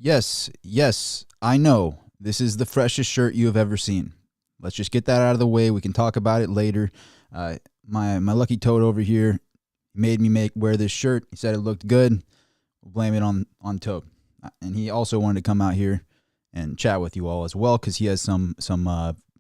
Yes, yes, I know. This is the freshest shirt you have ever seen. Let's just get that out of the way. We can talk about it later. My lucky toad over here made me wear this shirt. He said it looked good. We'll blame it on Toad. And he also wanted to come out here and chat with you all as well because he has some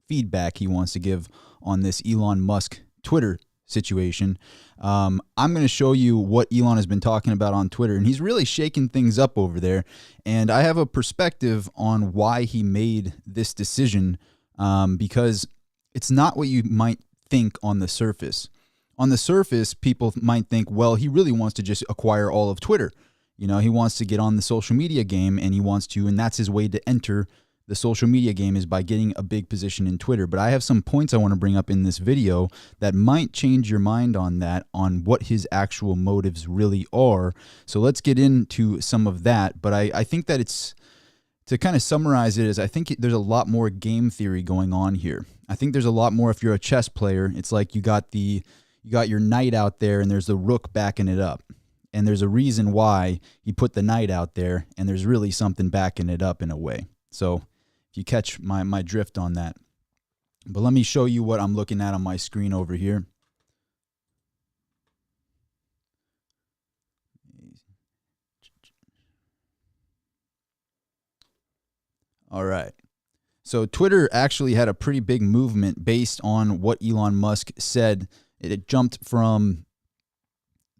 feedback he wants to give on this Elon Musk Twitter situation. I'm going to show you what Elon has been talking about on Twitter, and he's really shaking things up over there. And I have a perspective on why he made this decision, because it's not what you might think on the surface. On the surface, people might think, well, he really wants to just acquire all of Twitter. You know, he wants to get on the social media game, and that's his way to enter the social media game, is by getting a big position in Twitter. But I have some points I want to bring up in this video that might change your mind on that, on what his actual motives really are. So let's get into some of that. But I think that it's, to kind of summarize it, is I think there's a lot more game theory going on here. I think there's a lot more. If you're a chess player, it's like you got your knight out there and there's the rook backing it up. And there's a reason why he put the knight out there, and there's really something backing it up in a way. So if you catch my drift on that. But let me show you what I'm looking at on my screen over here. All right. So Twitter actually had a pretty big movement based on what Elon Musk said. It jumped from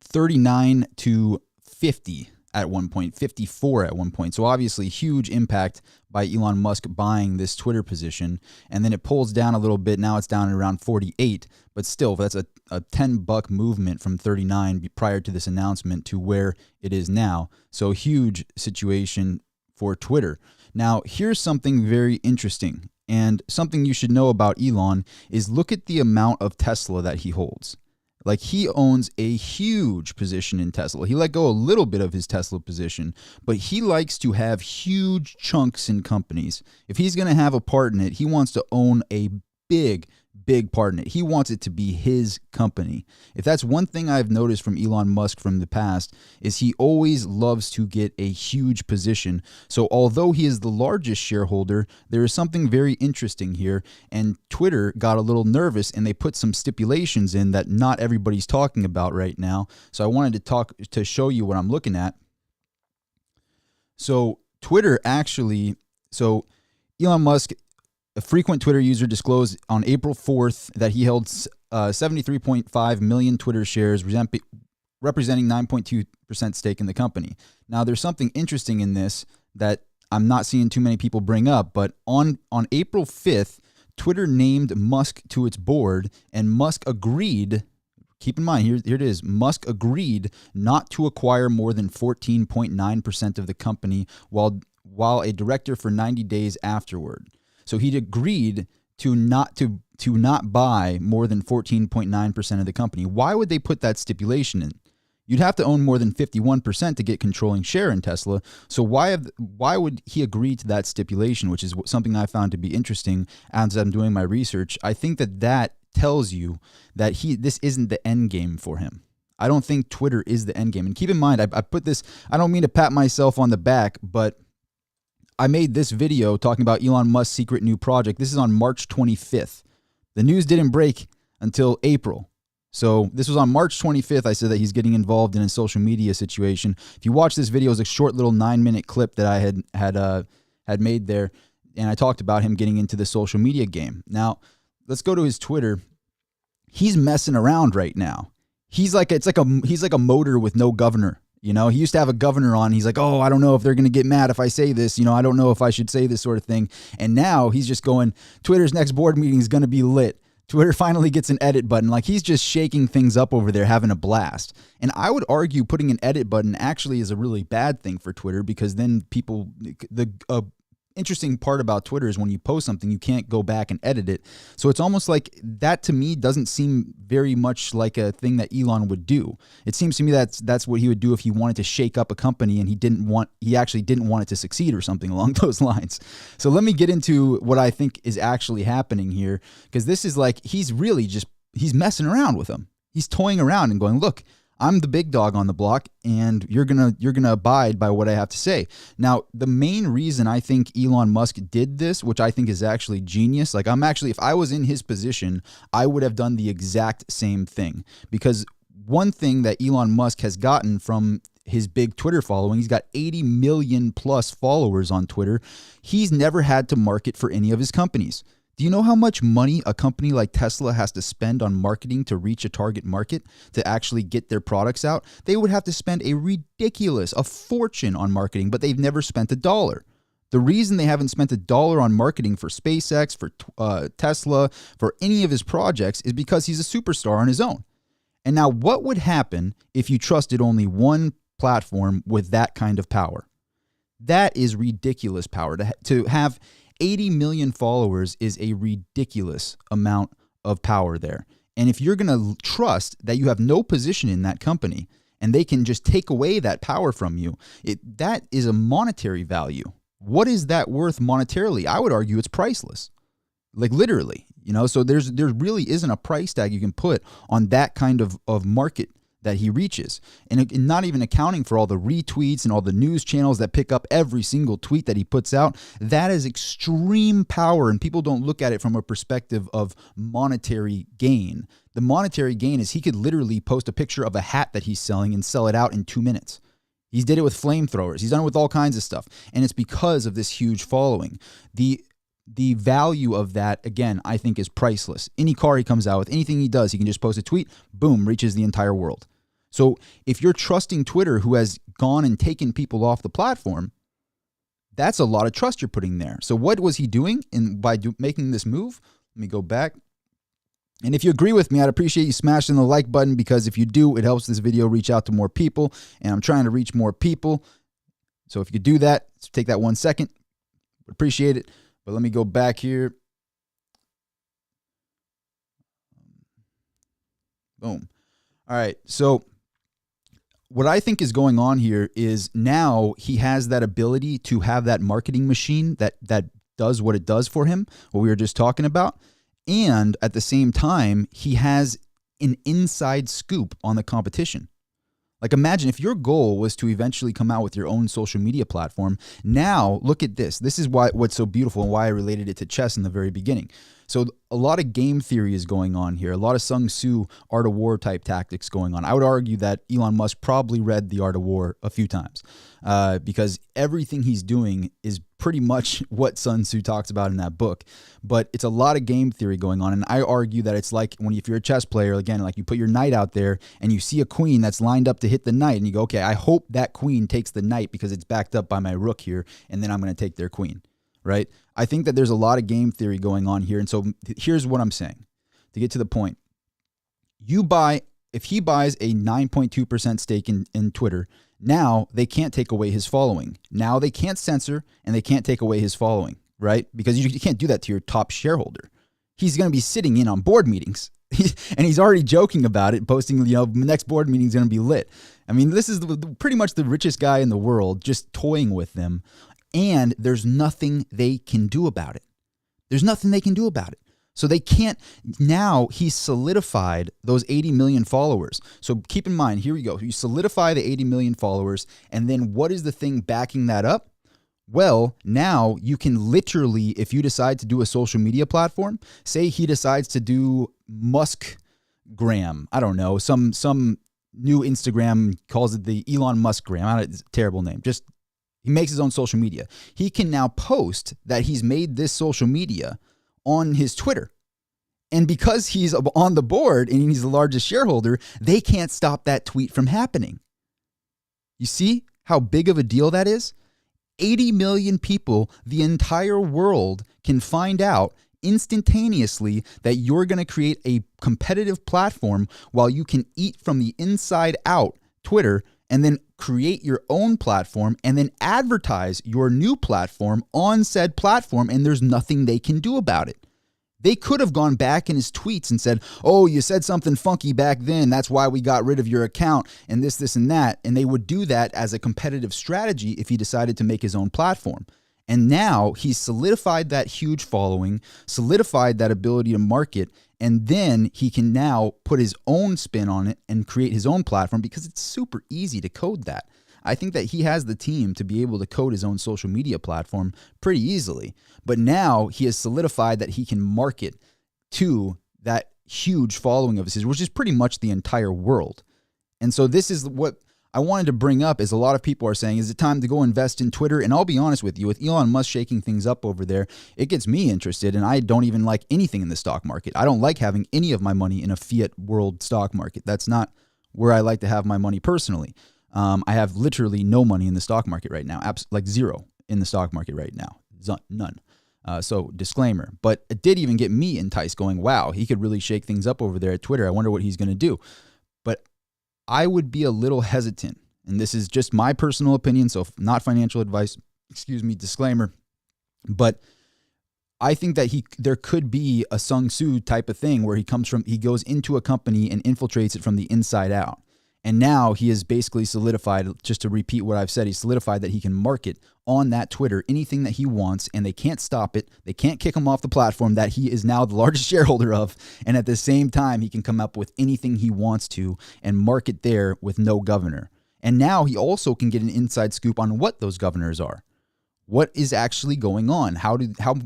39 to 50 at one point, 54 at one point. So obviously huge impact by Elon Musk buying this Twitter position. And then it pulls down a little bit. Now it's down at around 48. But still, that's a $10 movement from 39 prior to this announcement to where it is now. So huge situation for Twitter. Now, here's something very interesting, and something you should know about Elon is look at the amount of Tesla that he holds. Like, he owns a huge position in Tesla. He let go a little bit of his Tesla position, but he likes to have huge chunks in companies. If he's going to have a part in it, he wants to own a big part in it. He wants it to be his company. If that's one thing I've noticed from Elon Musk from the past, is he always loves to get a huge position. So although he is the largest shareholder, there is something very interesting here, and Twitter got a little nervous and they put some stipulations in that not everybody's talking about right now. So I wanted to show you what I'm looking at. So Twitter actually, Elon Musk, a frequent Twitter user, disclosed on April 4th that he held 73.5 million Twitter shares, representing 9.2% stake in the company. Now, there's something interesting in this that I'm not seeing too many people bring up, but on April 5th, Twitter named Musk to its board, and Musk agreed, keep in mind, here it is, Musk agreed not to acquire more than 14.9% of the company while a director for 90 days afterward. So he'd agreed to not buy more than 14.9% of the company. Why would they put that stipulation in? You'd have to own more than 51% to get controlling share in Tesla. So why would he agree to that stipulation, which is something I found to be interesting as I'm doing my research. I think that tells you that this isn't the end game for him. I don't think Twitter is the end game. And keep in mind, I put this, I don't mean to pat myself on the back, but I made this video talking about Elon Musk's secret new project. This is on March 25th. The news didn't break until April. So this was on March 25th. I said that he's getting involved in a social media situation. If you watch this video, it's a short little 9-minute clip that I had made there, and I talked about him getting into the social media game. Now, let's go to his Twitter. He's messing around right now. He's like a motor with no governor. You know, he used to have a governor on. He's like, oh, I don't know if they're going to get mad if I say this. You know, I don't know if I should say this sort of thing. And now he's just going, Twitter's next board meeting is going to be lit. Twitter finally gets an edit button. Like, he's just shaking things up over there, having a blast. And I would argue putting an edit button actually is a really bad thing for Twitter, because then interesting part about Twitter is when you post something, you can't go back and edit it. So it's almost like that, to me, doesn't seem very much like a thing that Elon would do. It seems to me that's what he would do if he wanted to shake up a company and he actually didn't want it to succeed or something along those lines. So let me get into what I think is actually happening here, because this is like, he's messing around with them. He's toying around and going, look, I'm the big dog on the block, and you're gonna abide by what I have to say. Now, the main reason I think Elon Musk did this, which I think is actually genius, like if I was in his position, I would have done the exact same thing. Because one thing that Elon Musk has gotten from his big Twitter following, he's got 80 million plus followers on Twitter. He's never had to market for any of his companies. Do you know how much money a company like Tesla has to spend on marketing to reach a target market to actually get their products out? They would have to spend a fortune on marketing, but they've never spent $1. The reason they haven't spent $1 on marketing for SpaceX, for Tesla, for any of his projects is because he's a superstar on his own. And now what would happen if you trusted only one platform with that kind of power? That is ridiculous power. To have 80 million followers is a ridiculous amount of power there. And if you're going to trust that you have no position in that company and they can just take away that power from you, that is a monetary value. What is that worth monetarily? I would argue it's priceless. Like literally, so there really isn't a price tag you can put on that kind of market that he reaches, and not even accounting for all the retweets and all the news channels that pick up every single tweet that he puts out. That is extreme power, and people don't look at it from a perspective of monetary gain. The monetary gain is he could literally post a picture of a hat that he's selling and sell it out in 2 minutes. He's did it with flamethrowers. He's done it with all kinds of stuff, and it's because of this huge following. The value of that, again, I think is priceless. Any car he comes out with, anything he does, he can just post a tweet, boom, reaches the entire world. So if you're trusting Twitter, who has gone and taken people off the platform, that's a lot of trust you're putting there. So what was he doing by making this move? Let me go back. And if you agree with me, I'd appreciate you smashing the like button, because if you do, it helps this video reach out to more people, and I'm trying to reach more people. So if you could do that, take that 1 second. Appreciate it. But let me go back here. Boom. All right. So what I think is going on here is now he has that ability to have that marketing machine that does what it does for him, what we were just talking about. And at the same time, he has an inside scoop on the competition. Like imagine if your goal was to eventually come out with your own social media platform. Now look at this. This is what's so beautiful and why I related it to chess in the very beginning. So a lot of game theory is going on here. A lot of Sun Tzu Art of War type tactics going on. I would argue that Elon Musk probably read The Art of War a few times because everything he's doing is pretty much what Sun Tzu talks about in that book. But it's a lot of game theory going on. And I argue that it's like if you're a chess player, again, like you put your knight out there and you see a queen that's lined up to hit the knight and you go, okay, I hope that queen takes the knight because it's backed up by my rook here, and then I'm going to take their queen. Right? I think that there's a lot of game theory going on here. And so here's what I'm saying to get to the point. If he buys a 9.2% stake in Twitter, now they can't take away his following. Now they can't censor and they can't take away his following, right? Because you can't do that to your top shareholder. He's going to be sitting in on board meetings and he's already joking about it, posting, the next board meeting is going to be lit. I mean, this is pretty much the richest guy in the world, just toying with them. And there's nothing they can do about it. There's nothing they can do about it. So they can't. Now he's solidified those 80 million followers. So keep in mind, here we go. You solidify the 80 million followers. And then what is the thing backing that up? Well, now you can literally, if you decide to do a social media platform, say he decides to do Muskgram. I don't know. Some new Instagram calls it the Elon Muskgram. It's a terrible name. He makes his own social media. He can now post that he's made this social media on his Twitter. And because he's on the board and he's the largest shareholder, they can't stop that tweet from happening. You see how big of a deal that is? 80 million people, the entire world, can find out instantaneously that you're going to create a competitive platform while you can eat from the inside out Twitter, and then create your own platform and then advertise your new platform on said platform, and there's nothing they can do about it. They could have gone back in his tweets and said, oh, you said something funky back then, that's why we got rid of your account, and this, and that. And they would do that as a competitive strategy if he decided to make his own platform. And now he's solidified that huge following, solidified that ability to market, and then he can now put his own spin on it and create his own platform because it's super easy to code that. I think that he has the team to be able to code his own social media platform pretty easily. But now he has solidified that he can market to that huge following of his, which is pretty much the entire world. And so this is what I wanted to bring up, is a lot of people are saying, is it time to go invest in Twitter? And I'll be honest with you, with Elon Musk shaking things up over there, it gets me interested, and I don't even like anything in the stock market. I don't like having any of my money in a fiat world stock market. That's not where I like to have my money personally. I have literally no money in the stock market right now, like zero in the stock market right now, none. So disclaimer, but it did even get me enticed going, wow, he could really shake things up over there at Twitter. I wonder what he's going to do. But I would be a little hesitant, and this is just my personal opinion, so not financial advice, disclaimer, but I think that there could be a Sung Soo type of thing where he goes into a company and infiltrates it from the inside out. And now he has basically solidified, just to repeat what I've said, he's solidified that he can market on that Twitter anything that he wants, and they can't stop it. They can't kick him off the platform that he is now the largest shareholder of. And at the same time, he can come up with anything he wants to and market there with no governor. And now he also can get an inside scoop on what those governors are. What is actually going on? How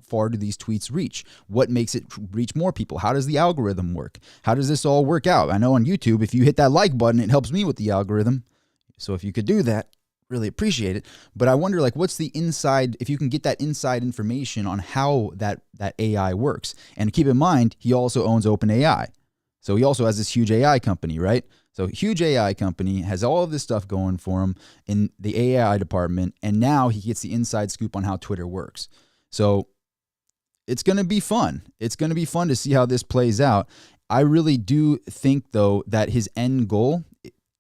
far do these tweets reach? What makes it reach more people? How does the algorithm work? How does this all work out? I know on YouTube, if you hit that like button, it helps me with the algorithm. So if you could do that, really appreciate it. But I wonder, like, what's the inside, if you can get that inside information on how that AI works. And keep in mind, he also owns OpenAI. So he also has this huge AI company, right? So huge AI company, has all of this stuff going for him in the AI department, and now he gets the inside scoop on how Twitter works. So it's going to be fun. It's going to be fun to see how this plays out. I really do think, though, that his end goal,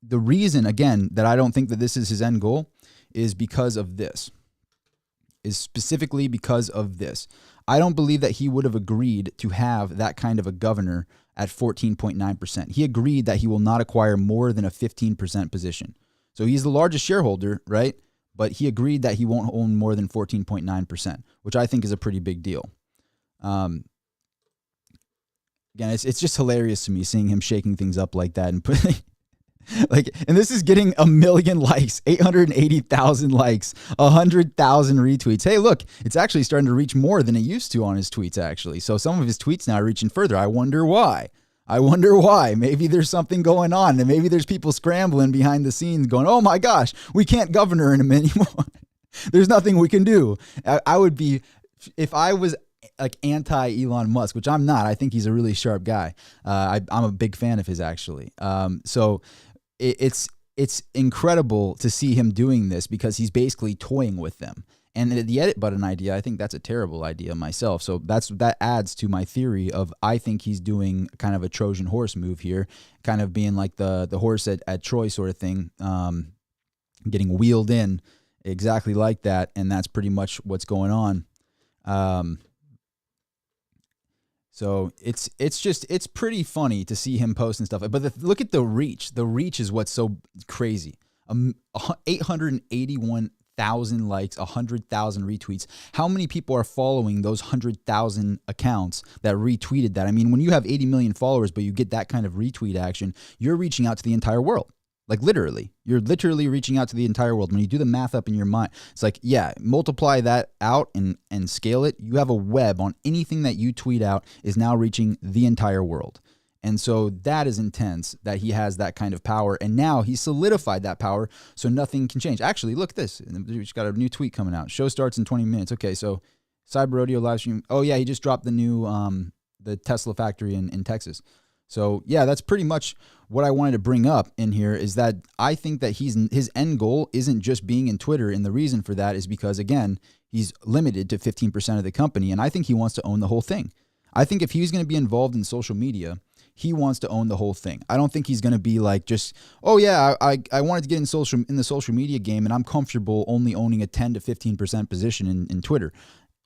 the reason, again, that I don't think that this is his end goal is because of this, is specifically because of this. I don't believe that he would have agreed to have that kind of a governor at 14.9%. He agreed that he will not acquire more than a 15% position. So he's the largest shareholder, right? But he agreed that he won't own more than 14.9%, which I think is a pretty big deal. Again, it's just hilarious to me seeing him shaking things up like that and putting and this is getting 1 million likes, 880,000 likes, 100,000 retweets. Hey, look, it's actually starting to reach more than it used to on his tweets, actually. So some of his tweets now are reaching further. I wonder why. Maybe there's something going on, and maybe there's people scrambling behind the scenes going, oh my gosh, we can't governor him anymore. There's nothing we can do. I would be, if I was like anti-Elon Musk, which I'm not. I think he's a really sharp guy. I'm a big fan of his, actually. So it's incredible to see him doing this because he's basically toying with them. And the edit button idea, I think that's a terrible idea myself. So that adds to my theory of, I think he's doing kind of a Trojan horse move here, kind of being like the horse at Troy sort of thing, getting wheeled in exactly like that. And that's pretty much what's going on. So it's pretty funny to see him post and stuff. But look at the reach. The reach is what's so crazy. 881,000 likes, 100,000 retweets. How many people are following those 100,000 accounts that retweeted that? I mean, when you have 80 million followers, but you get that kind of retweet action, you're reaching out to the entire world. Like literally, you're literally reaching out to the entire world. When you do the math up in your mind, it's like, yeah, multiply that out and scale it. You have a web on anything that you tweet out is now reaching the entire world. And so that is intense that he has that kind of power. And now he's solidified that power so nothing can change. Actually, look at this. We've got a new tweet coming out. Show starts in 20 minutes. Okay, so Cyber Rodeo live stream. Oh, yeah, he just dropped the new the Tesla factory in Texas. So, yeah, that's pretty much what I wanted to bring up in here, is that I think that his end goal isn't just being in Twitter. And the reason for that is because, again, he's limited to 15% of the company. And I think he wants to own the whole thing. I think if he's going to be involved in social media, he wants to own the whole thing. I don't think he's going to be like just, oh, yeah, I wanted to get in the social media game, and I'm comfortable only owning a 10 to 15% position in Twitter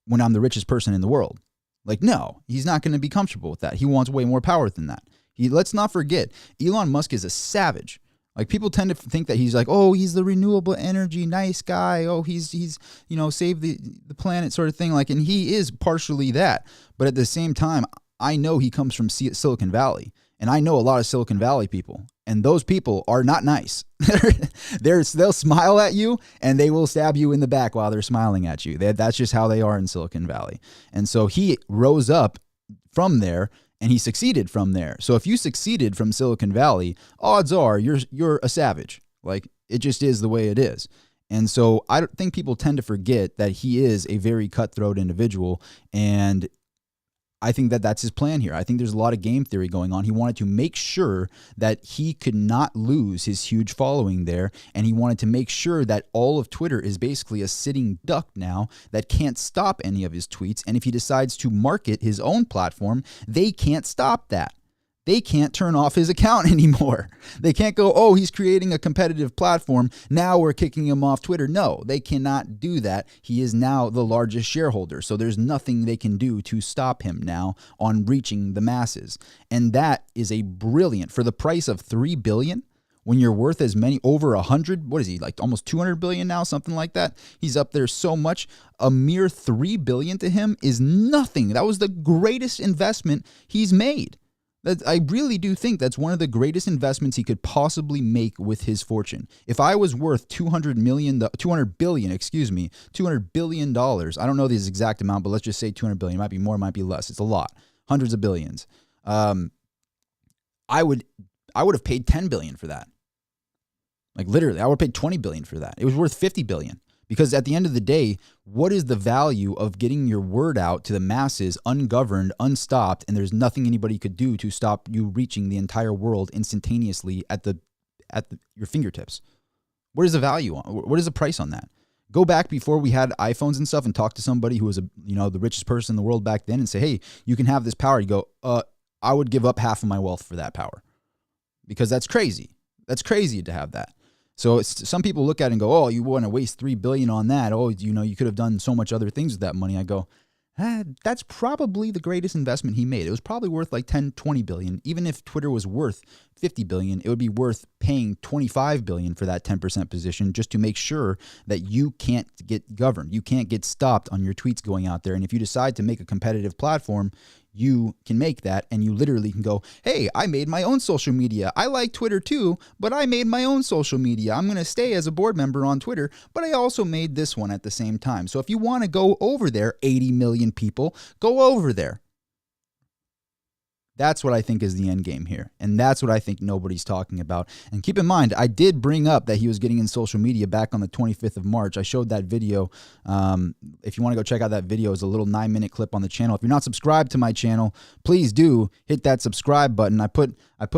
when I'm the richest person in the world. Like, no, he's not going to be comfortable with that. He wants way more power than that. Let's not forget, Elon Musk is a savage. Like, people tend to think that he's like, oh, he's the renewable energy nice guy. Oh, he's saved the planet sort of thing. Like, and he is partially that. But at the same time, I know he comes from Silicon Valley, and I know a lot of Silicon Valley people, and those people are not nice. They'll smile at you, and they will stab you in the back while they're smiling at you. That's just how they are in Silicon Valley. And so he rose up from there, and he succeeded from there. So if you succeeded from Silicon Valley, odds are you're a savage. Like, it just is the way it is. And so I don't think people tend to forget that he is a very cutthroat individual, and I think that that's his plan here. I think there's a lot of game theory going on. He wanted to make sure that he could not lose his huge following there, and he wanted to make sure that all of Twitter is basically a sitting duck now that can't stop any of his tweets. And if he decides to market his own platform, they can't stop that. They can't turn off his account anymore. They can't go, oh, he's creating a competitive platform, now we're kicking him off Twitter. No, they cannot do that. He is now the largest shareholder, so there's nothing they can do to stop him now on reaching the masses. And that is a brilliant, for the price of $3 billion, when you're worth as many, over 100, what is he, like almost 200 billion now, something like that? He's up there so much. A mere $3 billion to him is nothing. That was the greatest investment he's made. I really do think that's one of the greatest investments he could possibly make with his fortune. If I was worth $200 billion, $200 billion. I don't know the exact amount, but let's just say 200 billion. It might be more, it might be less. It's a lot. Hundreds of billions. I would have paid 10 billion for that. Like, literally, I would have paid 20 billion for that. It was worth 50 billion. Because at the end of the day, what is the value of getting your word out to the masses ungoverned, unstopped, and there's nothing anybody could do to stop you reaching the entire world instantaneously at your fingertips? What is the value on? What is the price on that? Go back before we had iPhones and stuff and talk to somebody who was the richest person in the world back then and say, hey, you can have this power. You go, I would give up half of my wealth for that power, because that's crazy. That's crazy to have that. So some people look at it and go, oh, you want to waste $3 billion on that. Oh, you could have done so much other things with that money. I go, that's probably the greatest investment he made. It was probably worth like 10, 20 billion. Even if Twitter was worth 50 billion, it would be worth paying 25 billion for that 10% position just to make sure that you can't get governed. You can't get stopped on your tweets going out there. And if you decide to make a competitive platform, you can make that, and you literally can go, hey, I made my own social media. I like Twitter too, but I made my own social media. I'm going to stay as a board member on Twitter, but I also made this one at the same time. So if you want to go over there, 80 million people, go over there. That's what I think is the end game here. And that's what I think nobody's talking about. And keep in mind, I did bring up that he was getting in social media back on the 25th of March. I showed that video. If you want to go check out that video, it's a little 9-minute clip on the channel. If you're not subscribed to my channel, please do hit that subscribe button. I put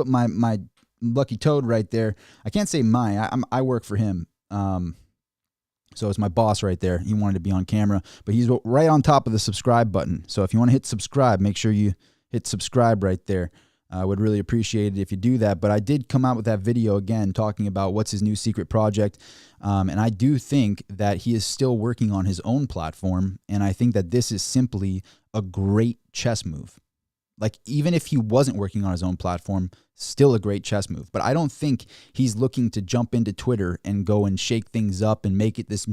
my lucky toad right there. I can't say mine. I work for him. So it's my boss right there. He wanted to be on camera, but he's right on top of the subscribe button. So if you want to hit subscribe, make sure you hit subscribe right there. I would really appreciate it if you do that. But I did come out with that video again talking about what's his new secret project. And I do think that he is still working on his own platform. And I think that this is simply a great chess move. Like, even if he wasn't working on his own platform, still a great chess move. But I don't think he's looking to jump into Twitter and go and shake things up and make it this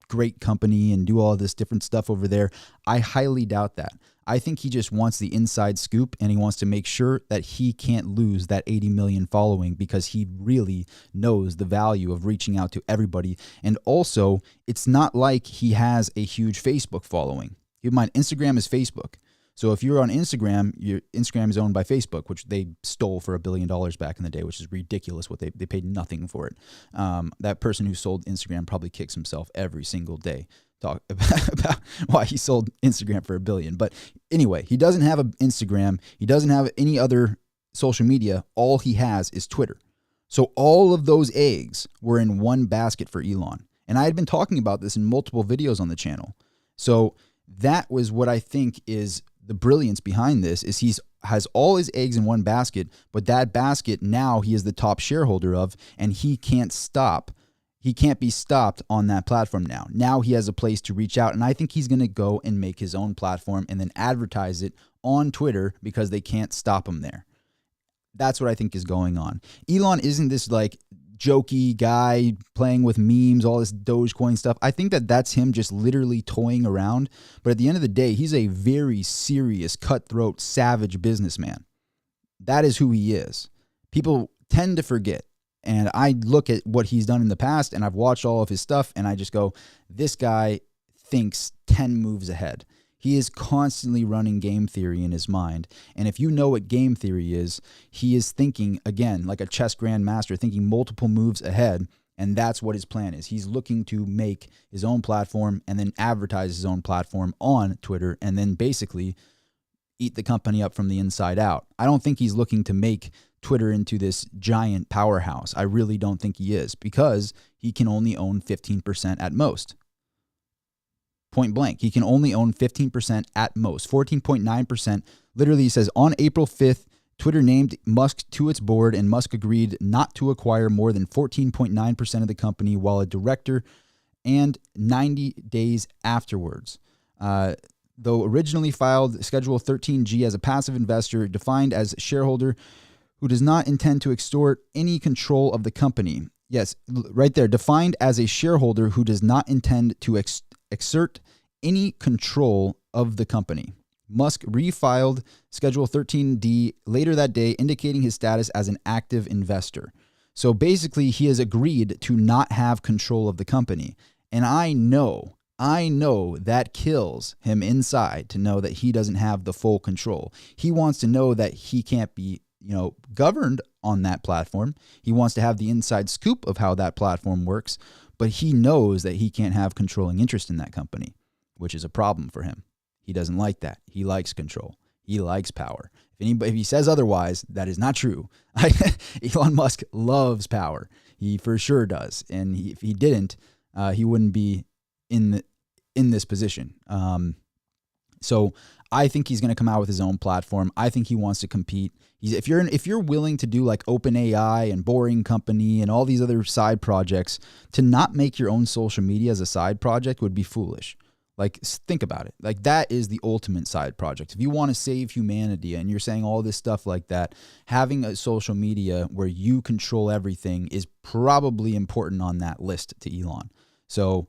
great company and do all this different stuff over there. I highly doubt that. I think he just wants the inside scoop, and he wants to make sure that he can't lose that 80 million following, because he really knows the value of reaching out to everybody. And also, it's not like he has a huge Facebook following. Keep in mind, Instagram is Facebook. So if you're on Instagram, your Instagram is owned by Facebook, which they stole for $1 billion back in the day, which is ridiculous. What they paid nothing for it. That person who sold Instagram probably kicks himself every single day. Talk about why he sold Instagram for $1 billion. But anyway, he doesn't have an Instagram. He doesn't have any other social media. All he has is Twitter. So all of those eggs were in one basket for Elon. And I had been talking about this in multiple videos on the channel. So that was what I think is the brilliance behind this, is he has all his eggs in one basket, but that basket now he is the top shareholder of, and he can't stop. He can't be stopped on that platform now. Now he has a place to reach out, and I think he's going to go and make his own platform and then advertise it on Twitter because they can't stop him there. That's what I think is going on. Elon isn't this like jokey guy playing with memes, all this Dogecoin stuff. I think that that's him just literally toying around. But at the end of the day, he's a very serious, cutthroat, savage businessman. That is who he is. People tend to forget. And I look at what he's done in the past, and I've watched all of his stuff, and I just go, this guy thinks 10 moves ahead. He is constantly running game theory in his mind. And if you know what game theory is, he is thinking, again, like a chess grandmaster, thinking multiple moves ahead. And that's what his plan is. He's looking to make his own platform and then advertise his own platform on Twitter and then basically eat the company up from the inside out. I don't think he's looking to make Twitter into this giant powerhouse. I really don't think he is, because he can only own 15% at most. Point blank. He can only own 15% at most. 14.9%. Literally, he says, on April 5th, Twitter named Musk to its board, and Musk agreed not to acquire more than 14.9% of the company while a director, and 90 days afterwards. Though originally filed Schedule 13G as a passive investor, defined as shareholder who does not intend to extort any control of the company. Yes, right there. Defined as a shareholder who does not intend to exert any control of the company. Musk refiled Schedule 13D later that day, indicating his status as an active investor. So basically, he has agreed to not have control of the company. And I know that kills him inside to know that he doesn't have the full control. He wants to know that he can't be, governed on that platform. He wants to have the inside scoop of how that platform works, but he knows that he can't have controlling interest in that company, which is a problem for him. He doesn't like that. He likes control. He likes power. If he says otherwise, that is not true. Elon Musk loves power. He for sure does. And if he didn't, he wouldn't be in this position. So I think he's going to come out with his own platform. I think he wants to compete. If you're willing to do like OpenAI and Boring Company and all these other side projects, to not make your own social media as a side project would be foolish. Like, think about it. Like, that is the ultimate side project. If you want to save humanity and you're saying all this stuff like that, having a social media where you control everything is probably important on that list to Elon. So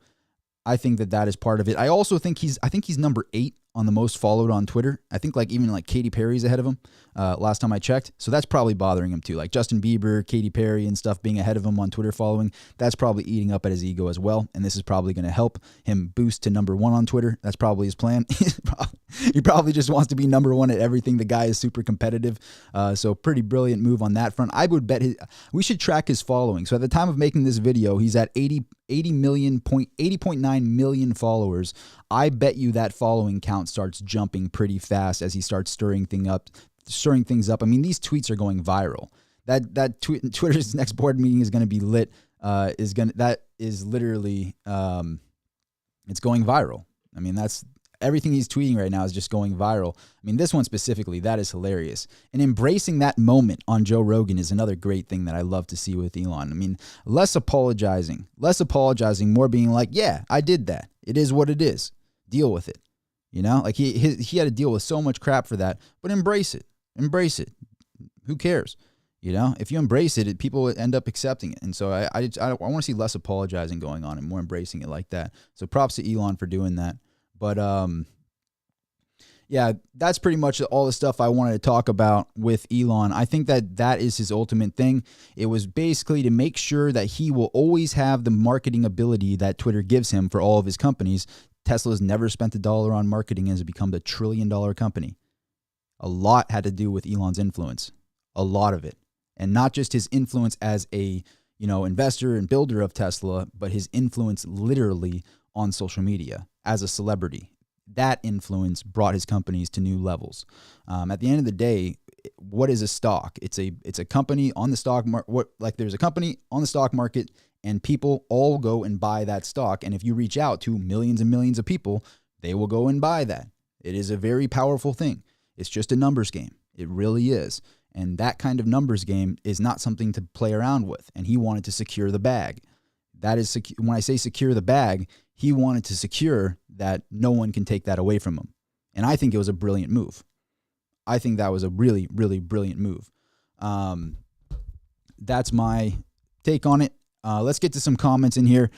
I think that is part of it. I also think he's number 8 on the most followed on Twitter. I think even Katy Perry's ahead of him last time I checked. So that's probably bothering him too. Like Justin Bieber, Katy Perry and stuff being ahead of him on Twitter following, that's probably eating up at his ego as well. And this is probably going to help him boost to number 1 on Twitter. That's probably his plan. He probably just wants to be number 1 at everything. The guy is super competitive. So pretty brilliant move on that front. I would bet we should track his following. So at the time of making this video, he's at 80.9 million followers. I bet you that following count starts jumping pretty fast as he starts stirring things up. I mean, these tweets are going viral. Twitter's next board meeting is going to be lit. That is literally it's going viral. I mean, that's everything he's tweeting right now is just going viral. I mean, this one specifically, that is hilarious. And embracing that moment on Joe Rogan is another great thing that I love to see with Elon. I mean, less apologizing, more being like, yeah, I did that. It is what it is. Deal with it. Like he had to deal with so much crap for that, but embrace it. Who cares? If you embrace it, people end up accepting it. And so I want to see less apologizing going on and more embracing it like that. So props to Elon for doing that. But yeah, that's pretty much all the stuff I wanted to talk about with Elon. I think that is his ultimate thing. It was basically to make sure that he will always have the marketing ability that Twitter gives him for all of his companies. Tesla's never spent $1 on marketing and has become the $1 trillion company. A lot had to do with Elon's influence. A lot of it. And not just his influence as a, investor and builder of Tesla, but his influence literally on social media as a celebrity. That influence brought his companies to new levels. At the end of the day, what is a stock? It's a company on the stock market. There's a company on the stock market, and people all go and buy that stock. And if you reach out to millions and millions of people, they will go and buy that. It is a very powerful thing. It's just a numbers game. It really is. And that kind of numbers game is not something to play around with. And he wanted to secure the bag. That is, when I say secure the bag, he wanted to secure that no one can take that away from him. And I think it was a brilliant move. I think that was a really, really brilliant move. That's my take on it. Let's get to some comments in here.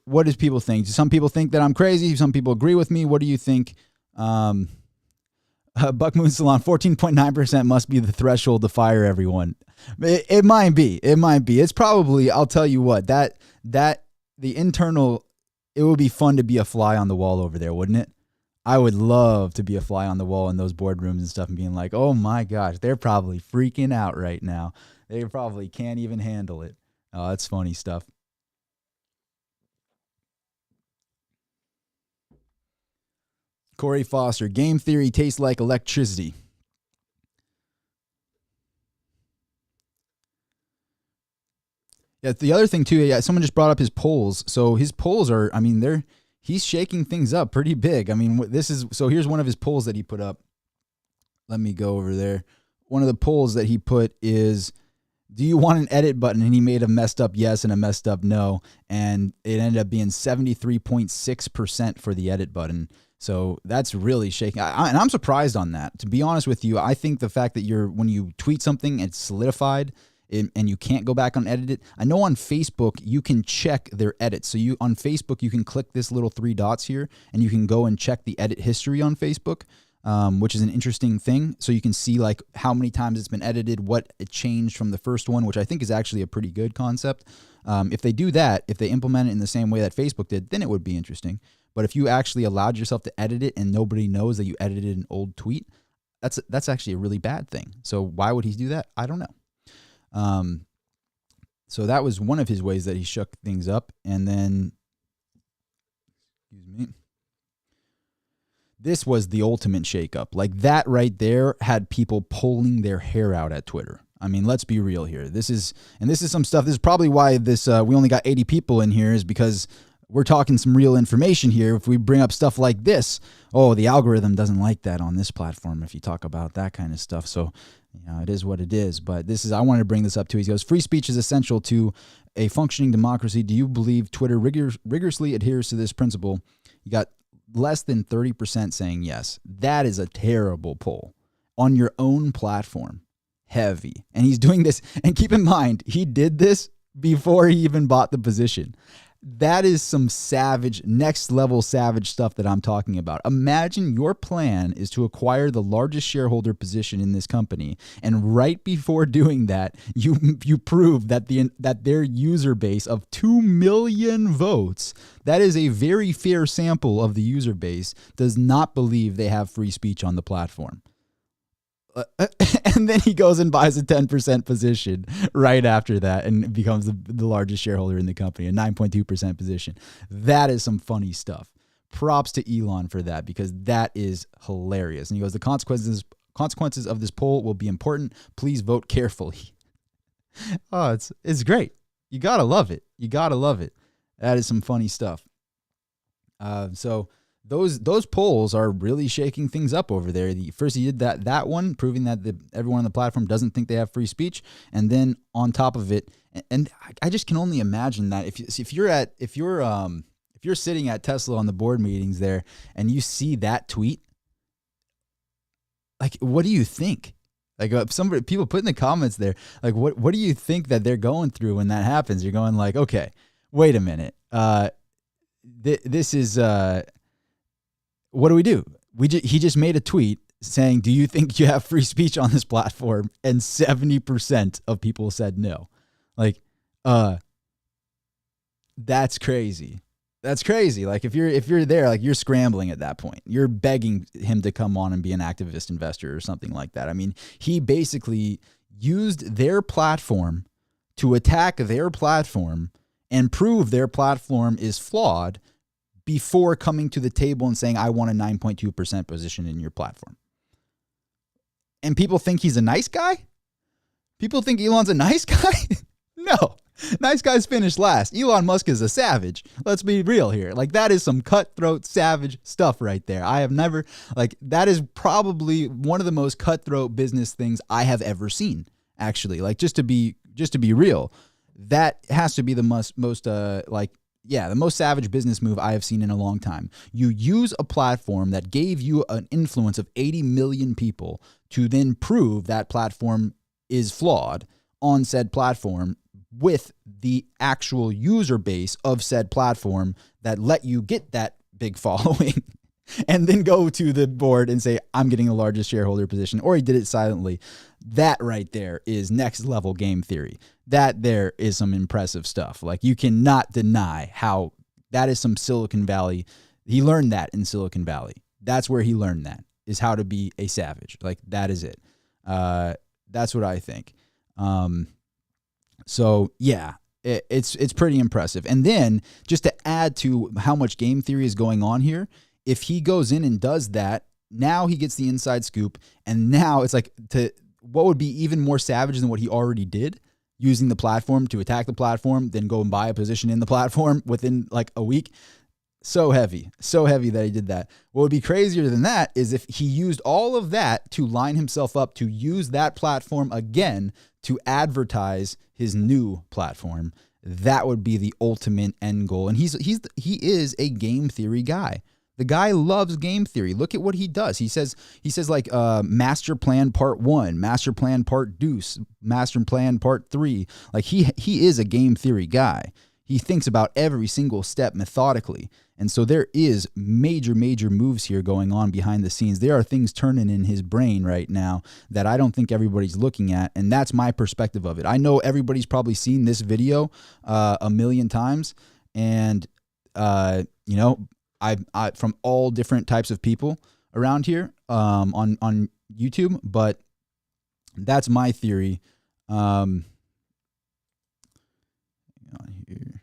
What does people think? Some people think that I'm crazy. Some people agree with me. What do you think? Buck Moon Salon, 14.9% must be the threshold to fire everyone. It might be. It might be. It's probably, I'll tell you what, that the internal, it would be fun to be a fly on the wall over there, wouldn't it? I would love to be a fly on the wall in those boardrooms and stuff and being like, oh my gosh, they're probably freaking out right now. They probably can't even handle it. Oh, that's funny stuff. Corey Foster, game theory tastes like electricity. Yeah, the other thing too, yeah, someone just brought up his polls. So his polls are, I mean, he's shaking things up pretty big. I mean, here's one of his polls that he put up. Let me go over there. One of the polls that he put is, do you want an edit button? And he made a messed up yes and a messed up no. And it ended up being 73.6% for the edit button. So that's really shaking. And I'm surprised on that. To be honest with you, I think the fact that when you tweet something, it's solidified and you can't go back and edit it. I know on Facebook, you can check their edits. So on Facebook, you can click this little 3 dots here and you can go and check the edit history on Facebook, which is an interesting thing. So you can see like how many times it's been edited, what it changed from the first one, which I think is actually a pretty good concept. If they do that, if they implement it in the same way that Facebook did, then it would be interesting. But if you actually allowed yourself to edit it and nobody knows that you edited an old tweet, that's actually a really bad thing. So why would he do that? I don't know. So that was one of his ways that he shook things up. And then, excuse me, this was the ultimate shakeup. Like that right there had people pulling their hair out at Twitter. I mean, let's be real here. This is some stuff. This is probably why we only got 80 people in here, is because we're talking some real information here. If we bring up stuff like this, the algorithm doesn't like that on this platform if you talk about that kind of stuff. So, it is what it is. But I wanted to bring this up too. He goes, free speech is essential to a functioning democracy. Do you believe Twitter rigorously adheres to this principle? You got less than 30% saying yes. That is a terrible poll on your own platform. Heavy. And he's doing this. And keep in mind, he did this before he even bought the position. That is some savage, next level savage stuff that I'm talking about. Imagine your plan is to acquire the largest shareholder position in this company, and right before doing that, you prove that their user base of 2 million votes, that is a very fair sample of the user base, does not believe they have free speech on the platform. And then he goes and buys a 10% position right after that and becomes the largest shareholder in the company, a 9.2% position. That is some funny stuff. Props to Elon for that, because that is hilarious. And he goes, the consequences of this poll will be important. Please vote carefully. Oh, it's great. You got to love it. You got to love it. That is some funny stuff. So those polls are really shaking things up over there. First, he did that one, proving that everyone on the platform doesn't think they have free speech, and then on top of it, and I just can only imagine that if you're sitting at Tesla on the board meetings there and you see that tweet, like, what do you think? Like, people put in the comments there, like, what do you think that they're going through when that happens? You're going like, okay, wait a minute, this is. What do we do? He just made a tweet saying, do you think you have free speech on this platform? And 70% of people said no. Like, that's crazy. That's crazy. Like, if you're there, like, you're scrambling at that point. You're begging him to come on and be an activist investor or something like that. I mean, he basically used their platform to attack their platform and prove their platform is flawed before coming to the table and saying, I want a 9.2% position in your platform. And people think he's a nice guy? People think Elon's a nice guy? No. Nice guys finish last. Elon Musk is a savage. Let's be real here. Like, that is some cutthroat, savage stuff right there. I have never, like, that is probably one of the most cutthroat business things I have ever seen, actually. Like, just to be real, that has to be the most the most savage business move I have seen in a long time. You use a platform that gave you an influence of 80 million people to then prove that platform is flawed on said platform with the actual user base of said platform that let you get that big following and then go to the board and say, I'm getting the largest shareholder position, or he did it silently. That right there is next level game theory. That there is some impressive stuff. Like, you cannot deny how that is some Silicon Valley. He learned that in Silicon Valley. That's where he learned that, is how to be a savage. Like, that is it. That's what I think. So yeah, it's pretty impressive. And then just to add to how much game theory is going on here, if he goes in and does that, now he gets the inside scoop. And now it's like, what would be even more savage than what he already did, using the platform to attack the platform, then go and buy a position in the platform within like a week. So heavy that he did that. What would be crazier than that is if he used all of that to line himself up to use that platform again to advertise his new platform. That would be the ultimate end goal. And he is a game theory guy. The guy loves game theory. Look at what he does. He says like master plan part 1, master plan part 2, master plan part 3. Like he is a game theory guy. He thinks about every single step methodically. And so there is major moves here going on behind the scenes. There are things turning in his brain right now that I don't think everybody's looking at. And that's my perspective of it. I know everybody's probably seen this video a million times. And, I from all different types of people around here on YouTube. But that's my theory. Hang on here.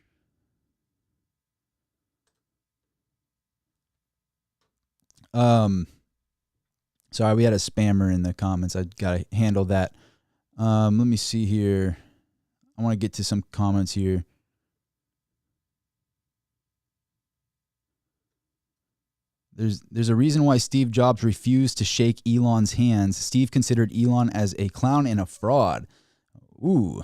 Sorry, we had a spammer in the comments. I gotta handle that. Let me see here. I want to get to some comments here. There's a reason why Steve Jobs refused to shake Elon's hands. Steve considered Elon as a clown and a fraud. Ooh,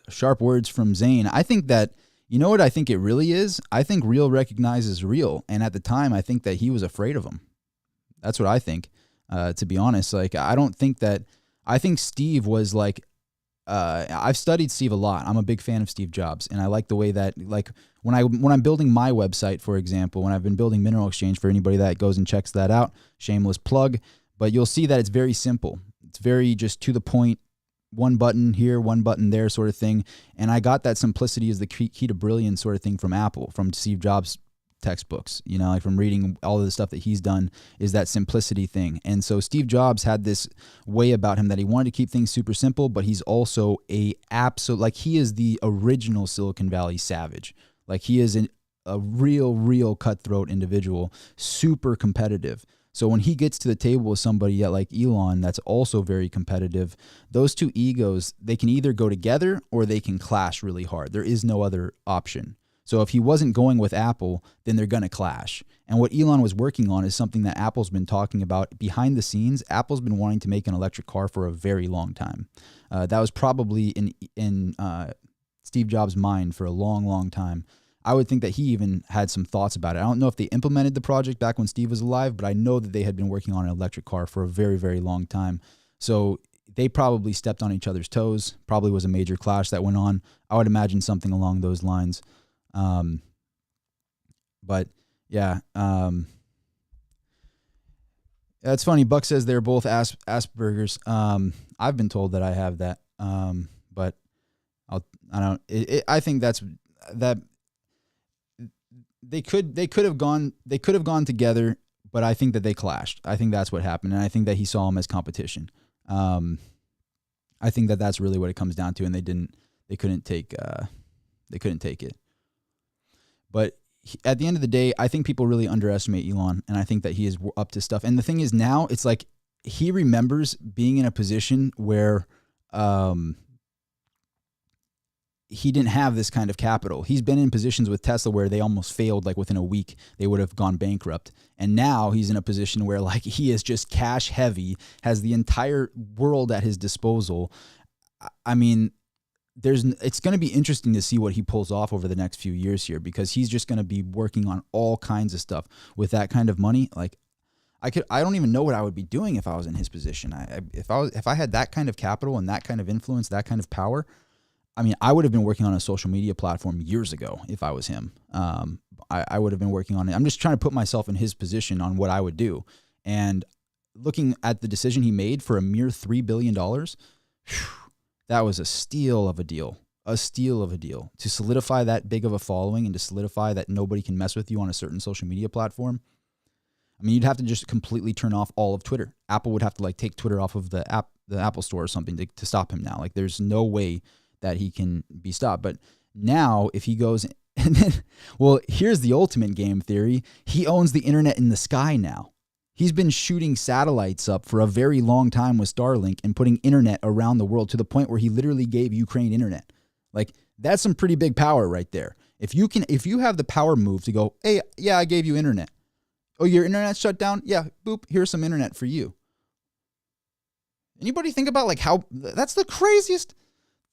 sharp words from Zane. I think that, you know what I think it really is? I think real recognizes real. And at the time, I think that he was afraid of him. That's what I think, to be honest. Like, I think Steve was like, I've studied Steve a lot. I'm a big fan of Steve Jobs. And I like the way that, like, when I'm building my website, for example, when I've been building Mineral Exchange, for anybody that goes and checks that out, shameless plug, but you'll see that it's very simple. It's very just to the point, one button here, one button there sort of thing. And I got that simplicity is the key to brilliance sort of thing from Apple, from Steve Jobs' textbooks, like from reading all of the stuff that he's done, is that simplicity thing. And so Steve Jobs had this way about him that he wanted to keep things super simple, but he's also he is the original Silicon Valley savage. Like, he is a real cutthroat individual, super competitive. So when he gets to the table with somebody like Elon that's also very competitive, those two egos, they can either go together or they can clash really hard. There is no other option. So if he wasn't going with Apple, then they're going to clash. And what Elon was working on is something that Apple's been talking about behind the scenes. Apple's been wanting to make an electric car for a very long time. That was probably in Steve Jobs' mind for a long time. I would think that he even had some thoughts about it. I don't know if they implemented the project back when Steve was alive, but I know that they had been working on an electric car for a very long time. So they probably stepped on each other's toes. Probably was a major clash that went on. I would imagine something along those lines. But yeah, it's funny. Buck says they're both Asperger's. I've been told that I have that. But I think that they could have gone together, but I think that they clashed. I think that's what happened. And I think that he saw him as competition. I think that that's really what it comes down to. And they couldn't take it. But at the end of the day, I think people really underestimate Elon, and I think that he is up to stuff. And the thing is, now it's like he remembers being in a position where he didn't have this kind of capital. He's been in positions with Tesla where they almost failed, like within a week, they would have gone bankrupt. And now he's in a position where, like, he is just cash heavy, has the entire world at his disposal. I mean, it's going to be interesting to see what he pulls off over the next few years here, because he's just going to be working on all kinds of stuff with that kind of money. Like, I don't even know what I would be doing if I was in his position. If I had that kind of capital and that kind of influence, that kind of power, I mean, I would have been working on a social media platform years ago if I was him. I would have been working on it. I'm just trying to put myself in his position on what I would do. And looking at the decision he made for a mere $3 billion, that was a steal of a deal. A steal of a deal. To solidify that big of a following and to solidify that nobody can mess with you on a certain social media platform. I mean, you'd have to just completely turn off all of Twitter. Apple would have to like take Twitter off of the Apple Store or something to stop him now. Like there's no way that he can be stopped. But now if he goes and then, well, here's the ultimate game theory. He owns the internet in the sky now. He's been shooting satellites up for a very long time with Starlink and putting internet around the world to the point where he literally gave Ukraine internet. Like that's some pretty big power right there. If you have the power move to go, hey, yeah, I gave you internet. Oh, your internet's shut down? Yeah, boop, here's some internet for you. Anybody think about like how that's the craziest?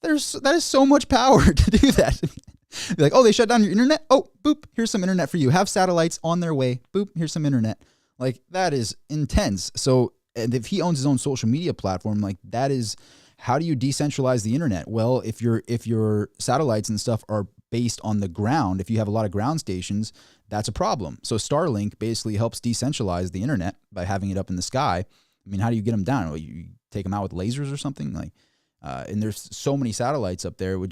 That is so much power to do that. Like, oh, they shut down your internet? Oh, boop, here's some internet for you. Have satellites on their way. Boop, here's some internet. Like that is intense. So, and if he owns his own social media platform, like that is, how do you decentralize the internet? Well, if your satellites and stuff are based on the ground, if you have a lot of ground stations, that's a problem. So Starlink basically helps decentralize the internet by having it up in the sky. I mean, how do you get them down? Well, you take them out with lasers or something? Like, and there's so many satellites up there, it would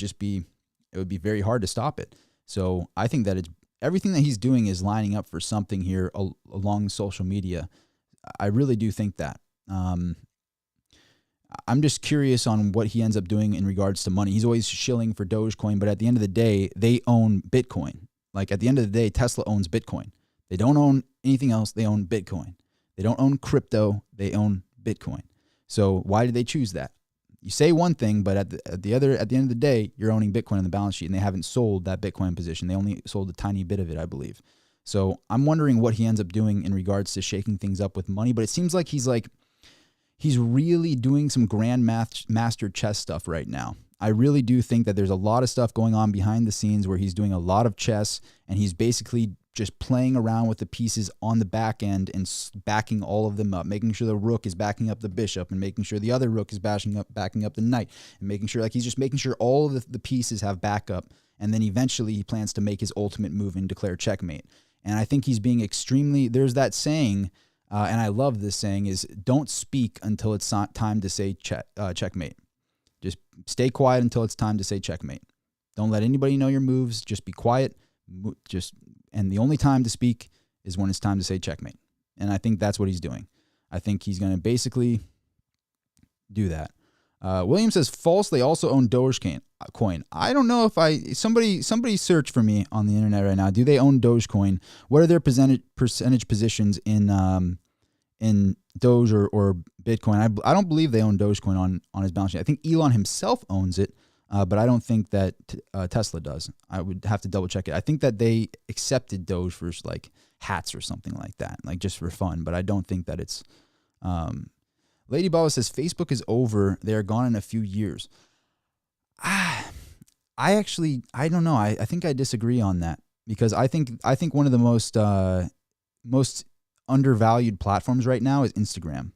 be very hard to stop it. So I think that everything that he's doing is lining up for something here along social media. I really do think that. I'm just curious on what he ends up doing in regards to money. He's always shilling for Dogecoin, but at the end of the day, they own Bitcoin. Like at the end of the day, Tesla owns Bitcoin. They don't own anything else. They own Bitcoin. They don't own crypto. They own Bitcoin. So why did they choose that? You say one thing, but at the end of the day, you're owning Bitcoin on the balance sheet, and they haven't sold that Bitcoin position. They only sold a tiny bit of it, I believe. So I'm wondering what he ends up doing in regards to shaking things up with money. But it seems like he's really doing some master chess stuff right now. I really do think that there's a lot of stuff going on behind the scenes where he's doing a lot of chess, and he's basically just playing around with the pieces on the back end and backing all of them up, making sure the rook is backing up the bishop and making sure the other rook is backing up the knight, and making sure he's just making sure all of the pieces have backup. And then eventually he plans to make his ultimate move and declare checkmate. And I think he's being there's that saying, and I love this saying, is don't speak until it's time to say checkmate. Just stay quiet until it's time to say checkmate. Don't let anybody know your moves. Just be quiet. And the only time to speak is when it's time to say checkmate. And I think that's what he's doing. I think he's going to basically do that. William says, false, they also own Dogecoin. I don't know if somebody search for me on the internet right now. Do they own Dogecoin? What are their percentage positions in Doge or Bitcoin? I don't believe they own Dogecoin on his balance sheet. I think Elon himself owns it, but I don't think that Tesla does. I would have to double check it. I think that they accepted Doge for like hats or something like that, like just for fun. But I don't think that it's. Lady Baba says Facebook is over. They are gone in a few years. I don't know. I think I disagree on that because I think one of the most undervalued platforms right now is Instagram.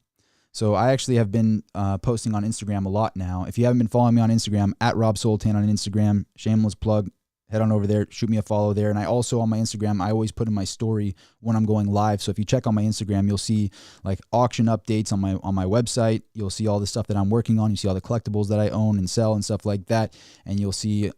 So I actually have been posting on Instagram a lot now. If you haven't been following me on Instagram, at Rob Sultan on Instagram, shameless plug, head on over there, shoot me a follow there. And I also, on my Instagram, I always put in my story when I'm going live. So if you check on my Instagram, you'll see like auction updates on my website. You'll see all the stuff that I'm working on. You see all the collectibles that I own and sell and stuff like that. And you'll see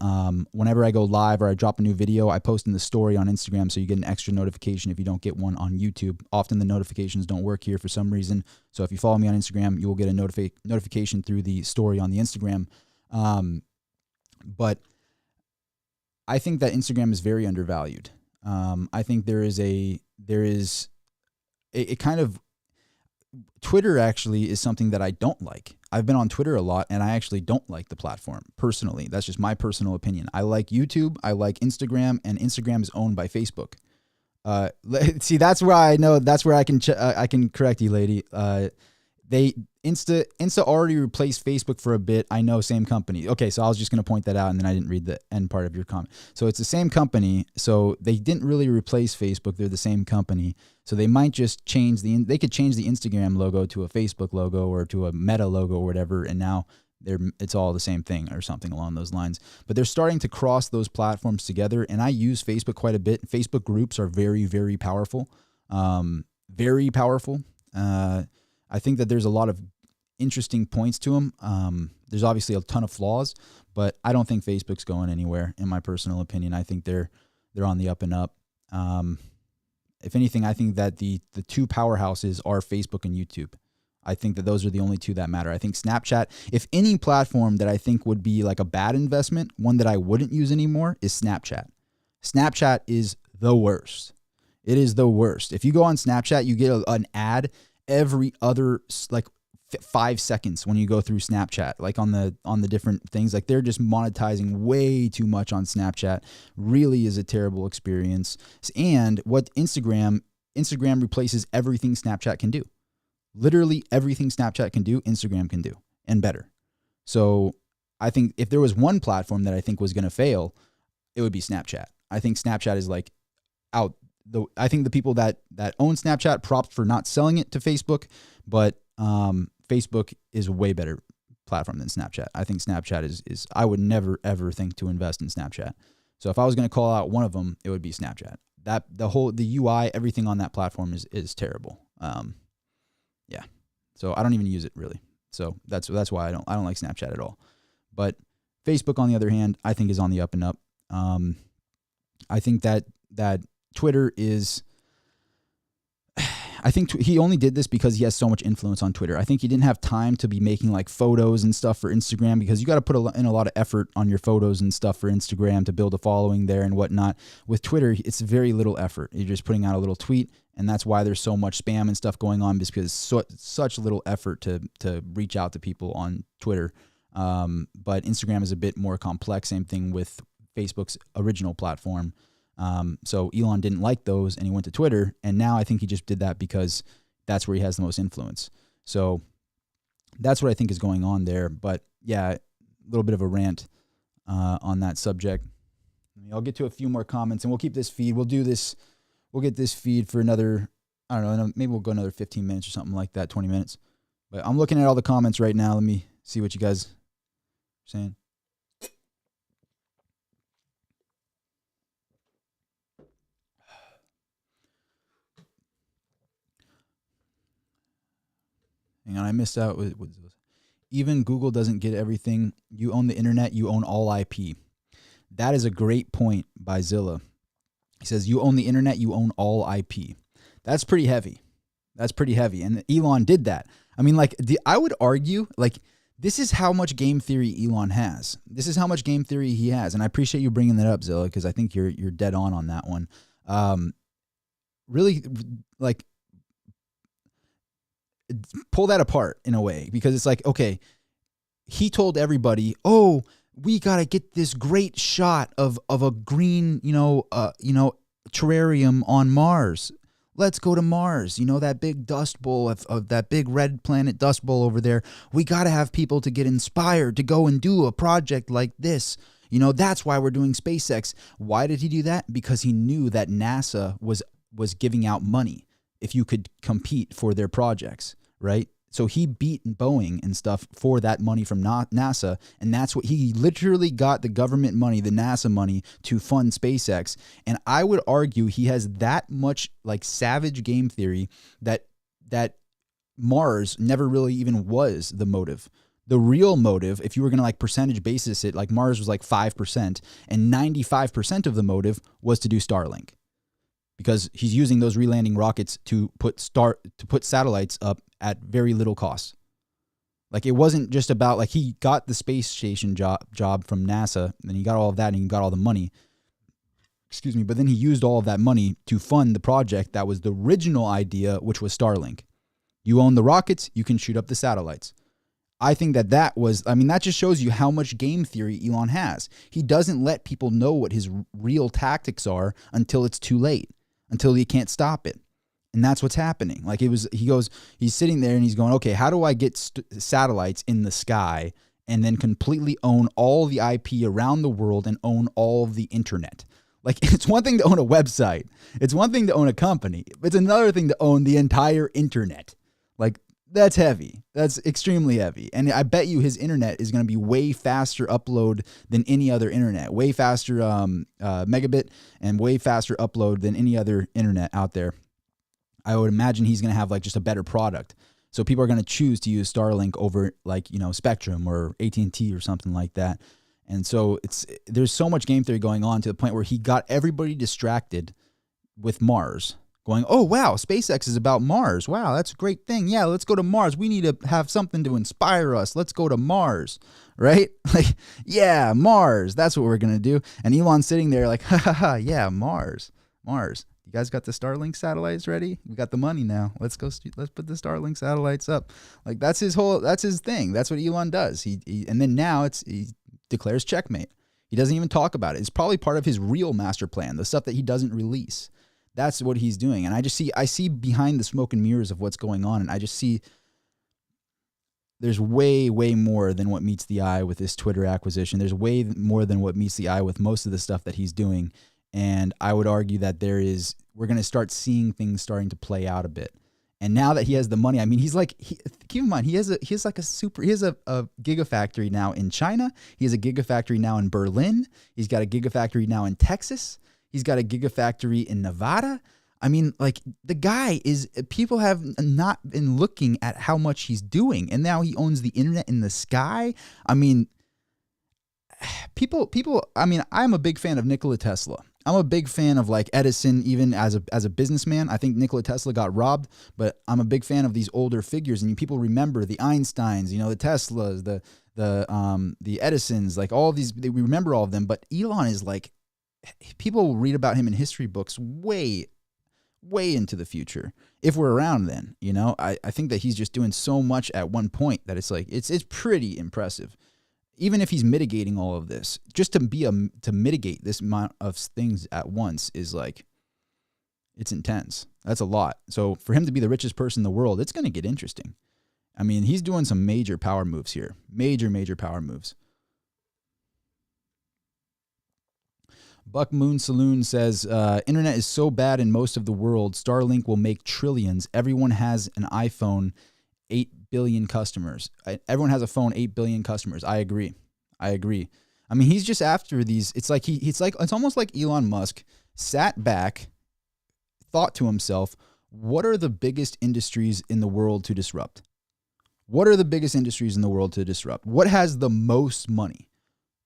whenever I go live or I drop a new video, I post in the story on Instagram, so you get an extra notification if you don't get one on YouTube. Often the notifications don't work here for some reason. So if you follow me on Instagram, you will get a notification through the story on the Instagram. But I think that Instagram is very undervalued. I think there is a kind of, Twitter actually is something that I don't like. I've been on Twitter a lot and I actually don't like the platform personally. That's just my personal opinion. I like YouTube, I like Instagram, and Instagram is owned by Facebook. See, that's where I know, that's where I can correct you, lady. Insta already replaced Facebook for a bit. I know, same company. Okay, so I was just going to point that out, and then I didn't read the end part of your comment. So it's the same company. So they didn't really replace Facebook. They're the same company. So they might just change they could change the Instagram logo to a Facebook logo or to a Meta logo or whatever, and now It's all the same thing or something along those lines. But they're starting to cross those platforms together, and I use Facebook quite a bit. Facebook groups are very, very powerful. Very powerful. I think that there's a lot of interesting points to them. There's obviously a ton of flaws, but I don't think Facebook's going anywhere, in my personal opinion. I think they're on the up and up. If anything, I think that the two powerhouses are Facebook and YouTube. I think that those are the only two that matter. I think Snapchat, if any platform that I think would be like a bad investment, one that I wouldn't use anymore, is Snapchat. Snapchat is the worst. It is the worst. If you go on Snapchat, you get an ad every other 5 seconds when you go through Snapchat, like on the different things. Like they're just monetizing way too much on Snapchat. Really is a terrible experience. And what Instagram replaces everything Snapchat can do. Literally everything Snapchat can do, Instagram can do, and better. So I think if there was one platform that I think was going to fail, it would be Snapchat. I think Snapchat is like out. I think the people that own Snapchat, props for not selling it to Facebook, but Facebook is a way better platform than Snapchat. I think Snapchat is I would never ever think to invest in Snapchat. So if I was going to call out one of them, it would be Snapchat. That the UI, everything on that platform is terrible. Yeah. So I don't even use it really. So that's why I don't like Snapchat at all. But Facebook, on the other hand, I think is on the up and up. I think that Twitter is. I think he only did this because he has so much influence on Twitter. I think he didn't have time to be making like photos and stuff for Instagram, because you got to put in a lot of effort on your photos and stuff for Instagram to build a following there and whatnot. With Twitter, it's very little effort. You're just putting out a little tweet, and that's why there's so much spam and stuff going on, because such little effort to reach out to people on Twitter. But Instagram is a bit more complex. Same thing with Facebook's original platform. So Elon didn't like those, and he went to Twitter, and now I think he just did that because that's where he has the most influence. So that's what I think is going on there. But yeah, a little bit of a rant on that subject. I'll get to a few more comments, and we'll keep this feed. We'll get this feed for another, I don't know, maybe we'll go another 15 minutes or something like that, 20 minutes. But I'm looking at all the comments right now. Let me see what you guys are saying. Hang on, I missed out. Even Google doesn't get everything. You own the internet, you own all IP. That is a great point by Zilla. He says, you own the internet, you own all IP. That's pretty heavy. And Elon did that. I mean, like, I would argue, like, this is how much game theory Elon has. This is how much game theory he has. And I appreciate you bringing that up, Zilla, because I think you're dead on that one. Really, like, pull that apart in a way, because it's like, okay, he told everybody, oh, we got to get this great shot of a green, terrarium on Mars. Let's go to Mars. That big dust bowl of that big red planet dust bowl over there. We got to have people to get inspired to go and do a project like this. That's why we're doing SpaceX. Why did he do that? Because he knew that NASA was giving out money if you could compete for their projects, right? So he beat Boeing and stuff for that money from NASA, and that's what he literally got, the government money, the NASA money, to fund SpaceX. And I would argue he has that much like savage game theory that Mars never really even was the motive. The real motive, if you were going to like percentage basis it, like Mars was like 5%, and 95% of the motive was to do Starlink. Because he's using those relanding rockets to put satellites up at very little cost. Like, it wasn't just about, like, he got the space station job from NASA, and he got all of that, and he got all the money. Excuse me, but then he used all of that money to fund the project that was the original idea, which was Starlink. You own the rockets, you can shoot up the satellites. I think that just shows you how much game theory Elon has. He doesn't let people know what his real tactics are until it's too late, until he can't stop it. And that's what's happening. Like, he's sitting there and he's going, okay, how do I get satellites in the sky and then completely own all the IP around the world and own all of the internet? Like, it's one thing to own a website. It's one thing to own a company. It's another thing to own the entire internet. Like, That's heavy. That's extremely heavy. And I bet you his internet is going to be way faster upload than any other internet, way faster megabit and way faster upload than any other internet out there. I would imagine he's going to have like just a better product. So people are going to choose to use Starlink over like, Spectrum or AT&T or something like that. And so there's so much game theory going on to the point where he got everybody distracted with Mars. Going, oh, wow, SpaceX is about Mars. Wow, that's a great thing. Yeah, let's go to Mars. We need to have something to inspire us. Let's go to Mars, right? Like, yeah, Mars. That's what we're going to do. And Elon's sitting there like, ha, ha, ha, yeah, Mars. You guys got the Starlink satellites ready? We got the money now. Let's put the Starlink satellites up. Like, that's his thing. That's what Elon does. And then now he declares checkmate. He doesn't even talk about it. It's probably part of his real master plan, the stuff that he doesn't release. That's what he's doing. And I see behind the smoke and mirrors of what's going on. And I just see there's way, way more than what meets the eye with this Twitter acquisition. There's way more than what meets the eye with most of the stuff that he's doing. And I would argue that we're going to start seeing things starting to play out a bit. And now that he has the money, I mean, keep in mind, he has a gigafactory now in China. He has a gigafactory now in Berlin. He's got a gigafactory now in Texas. He's got a gigafactory in Nevada. I mean, like, the guy people have not been looking at how much he's doing. And now he owns the internet in the sky. I mean, I'm a big fan of Nikola Tesla. I'm a big fan of like Edison, even as a businessman. I think Nikola Tesla got robbed, but I'm a big fan of these older figures. And people remember the Einsteins, the Teslas, the Edisons, like all of these, we remember all of them. But Elon is like, people will read about him in history books way, way into the future. If we're around then, I think that he's just doing so much at one point that it's like, it's pretty impressive. Even if he's mitigating all of this, just to mitigate this amount of things at once is like, it's intense. That's a lot. So for him to be the richest person in the world, it's going to get interesting. I mean, he's doing some major power moves here. Major power moves. Buck Moon Saloon says, internet is so bad in most of the world, Starlink will make trillions. Everyone has an iPhone, 8 billion customers. Everyone has a phone, 8 billion customers. I agree. I mean, he's just after these. It's almost like Elon Musk sat back, thought to himself, what are the biggest industries in the world to disrupt? What has the most money?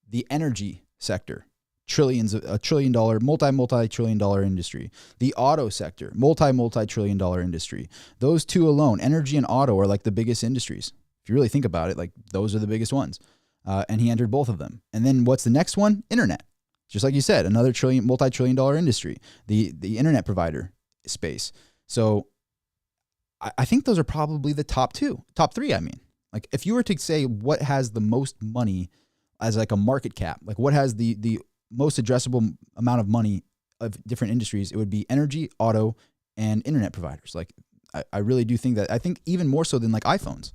The energy sector. $1 trillion, multi-trillion dollar industry. The auto sector, multi-trillion dollar industry. Those two alone, energy and auto, are like the biggest industries. If you really think about it, like those are the biggest ones. And he entered both of them. And then what's the next one? Internet. Just like you said, another multi-trillion dollar industry. The internet provider space. So I think those are probably the top three. I mean, like if you were to say what has the most money as like a market cap, like what has the most addressable amount of money of different industries, it would be energy, auto, and internet providers. Like, I really do think that, I think even more so than like iPhones.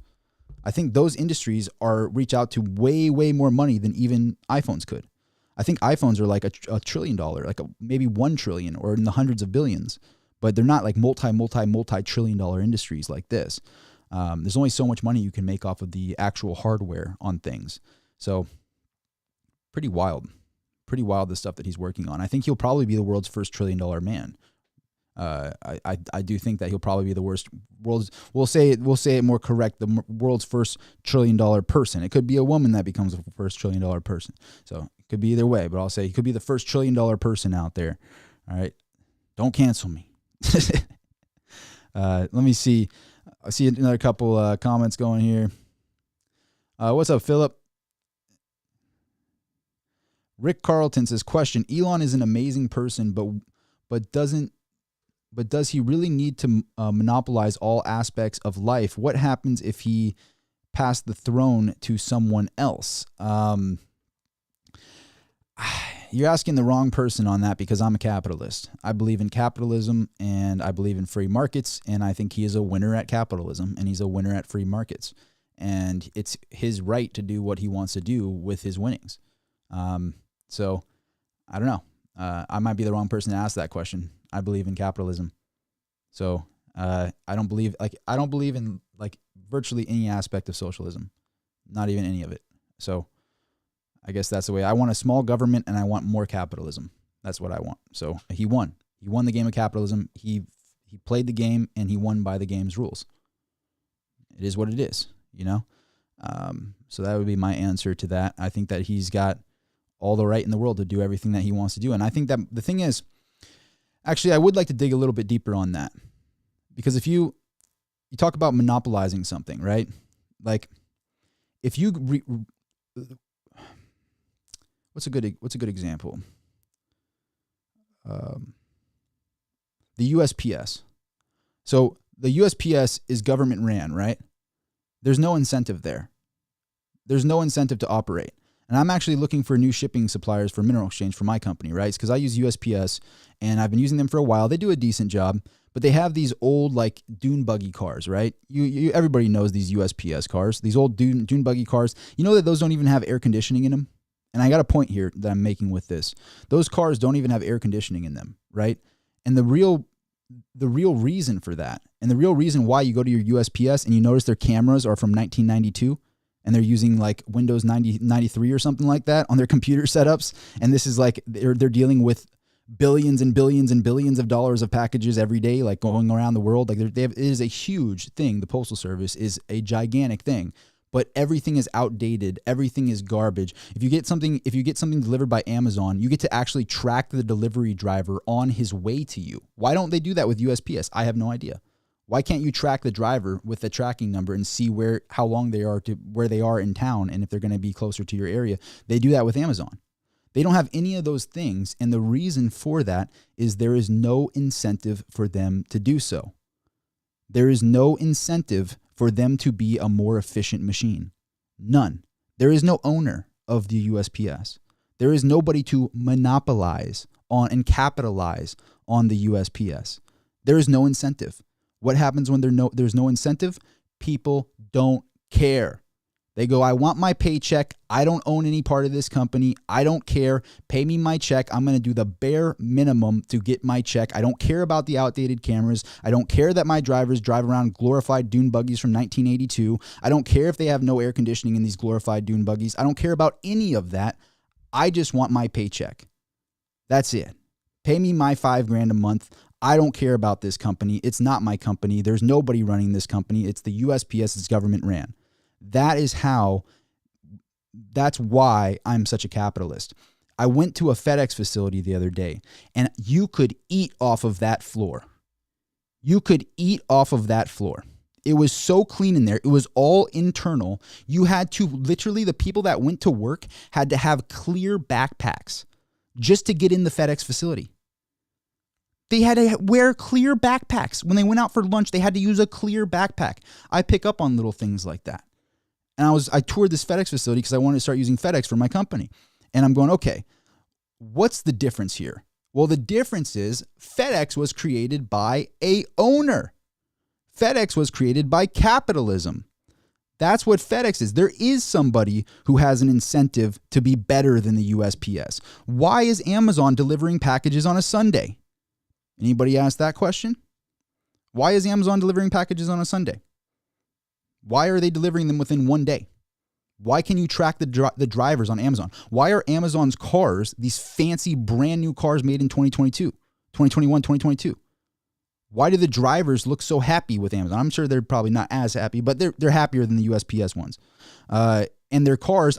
I think those industries reach out to way, way more money than even iPhones could. I think iPhones are like $1 trillion, like maybe 1 trillion or in the hundreds of billions, but they're not like multi-trillion dollar industries like this. There's only so much money you can make off of the actual hardware on things. So pretty wild, the stuff that he's working on. I think he'll probably be the world's first $1 trillion man. I do think that he'll probably be the we'll say it more correct, the world's first $1 trillion person. It could be a woman that becomes the first $1 trillion person. So it could be either way, but I'll say he could be the first $1 trillion person out there. All right. Don't cancel me. Let me see. I see another couple comments going here. What's up, Philip? Rick Carlton says, question, Elon is an amazing person, but does he really need to monopolize all aspects of life? What happens if he passed the throne to someone else? You're asking the wrong person on that, because I'm a capitalist. I believe in capitalism and I believe in free markets, and I think he is a winner at capitalism and he's a winner at free markets. And it's his right to do what he wants to do with his winnings. So I don't know. I might be the wrong person to ask that question. I believe in capitalism. So I don't believe in like virtually any aspect of socialism, not even any of it. So I guess that's the way. I want a small government and I want more capitalism. That's what I want. So he won. He won the game of capitalism. He played the game and he won by the game's rules. It is what it is, you know? So that would be my answer to that. I think that he's got all the right in the world to do everything that he wants to do. And I think that the thing is, actually, I would like to dig a little bit deeper on that. Because if you talk about monopolizing something, right? Like if you what's a good example? The USPS. So the USPS is government ran, right? There's no incentive there. There's no incentive to operate. And I'm actually looking for new shipping suppliers for mineral exchange for my company, right? Because I use USPS and I've been using them for a while. They do a decent job, but they have these old like dune buggy cars, right? Everybody knows these USPS cars, these old dune buggy cars. You know that those don't even have air conditioning in them? And I got a point here that I'm making with this. Those cars don't even have air conditioning in them, right? And the real reason for that, and the real reason why you go to your USPS and you notice their cameras are from 1992 and they're using like Windows 93 or something like that on their computer setups, and this is like they're dealing with billions and billions and billions of dollars of packages every day, like going around the world. Like it is a huge thing. The Postal Service is a gigantic thing. But everything is outdated. Everything is garbage. If you get something delivered by Amazon, you get to actually track the delivery driver on his way to you. Why don't they do that with USPS? I have no idea. Why can't you track the driver with a tracking number and see how long they are to where they are in town and if they're going to be closer to your area? They do that with Amazon. They don't have any of those things, and the reason for that is there is no incentive for them to do so. There is no incentive for them to be a more efficient machine. None. There is no owner of the USPS. There is nobody to monopolize on and capitalize on the USPS. There is no incentive. What happens when there's no incentive? People don't care. They go, I want my paycheck. I don't own any part of this company. I don't care. Pay me my check. I'm going to do the bare minimum to get my check. I don't care about the outdated cameras. I don't care that my drivers drive around glorified dune buggies from 1982. I don't care if they have no air conditioning in these glorified dune buggies. I don't care about any of that. I just want my paycheck. That's it. Pay me my $5,000 a month. I don't care about this company. It's not my company. There's nobody running this company. It's the USPS. It's government ran. That's why I'm such a capitalist. I went to a FedEx facility the other day, and you could eat off of that floor. You could eat off of that floor. It was so clean in there. It was all internal. You had to, literally, the people that went to work had to have clear backpacks just to get in the FedEx facility. They had to wear clear backpacks. When they went out for lunch, they had to use a clear backpack. I pick up on little things like that. And I toured this FedEx facility because I wanted to start using FedEx for my company. And I'm going, okay, what's the difference here? Well, the difference is FedEx was created by a owner. FedEx was created by capitalism. That's what FedEx is. There is somebody who has an incentive to be better than the USPS. Why is Amazon delivering packages on a Sunday? Anybody ask that question? Why is Amazon delivering packages on a Sunday? Why are they delivering them within one day? Why can you track the drivers on Amazon? Why are Amazon's cars, these fancy brand new cars made in 2021, 2022? Why do the drivers look so happy with Amazon? I'm sure they're probably not as happy, but they're happier than the USPS ones. And their cars,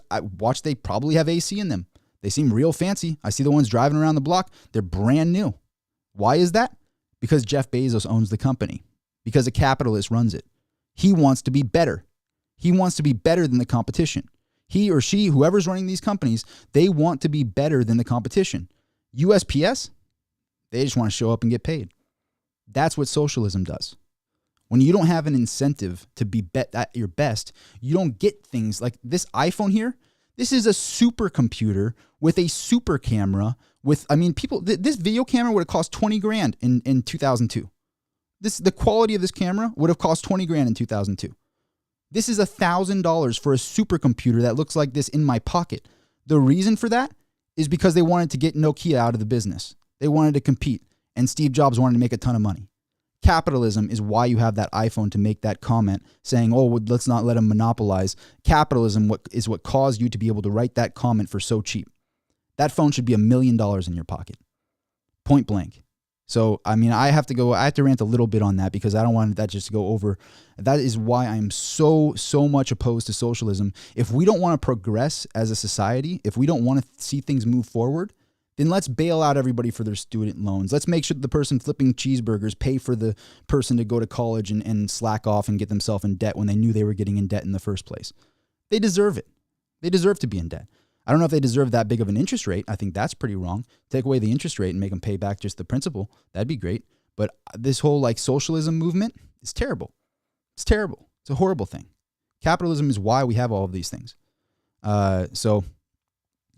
they probably have AC in them. They seem real fancy. I see the ones driving around the block. They're brand new. Why is that? Because Jeff Bezos owns the company. Because a capitalist runs it. He wants to be better. He wants to be better than the competition. He or she, whoever's running these companies, they want to be better than the competition. USPS, they just want to show up and get paid. That's what socialism does. When you don't have an incentive to be at your best, you don't get things like this iPhone here. This is a supercomputer with a super camera with, this video camera would have cost $20,000 in 2002. The quality of this camera would have cost $20,000 in 2002. This is $1,000 for a supercomputer that looks like this in my pocket. The reason for that is because they wanted to get Nokia out of the business. They wanted to compete, and Steve Jobs wanted to make a ton of money. Capitalism is why you have that iPhone to make that comment saying, oh, well, let's not let them monopolize. Capitalism is what caused you to be able to write that comment for so cheap. That phone should be $1 million in your pocket. Point blank. So, I mean, I have to rant a little bit on that because I don't want that just to go over. That is why I'm so much opposed to socialism. If we don't want to progress as a society, if we don't want to see things move forward, then let's bail out everybody for their student loans. Let's make sure the person flipping cheeseburgers pay for the person to go to college and slack off and get themselves in debt when they knew they were getting in debt in the first place. They deserve it. They deserve to be in debt. I don't know if they deserve that big of an interest rate. I think that's pretty wrong. Take away the interest rate and make them pay back just the principal. That'd be great. But this whole like socialism movement is terrible. It's terrible. It's a horrible thing. Capitalism is why we have all of these things. So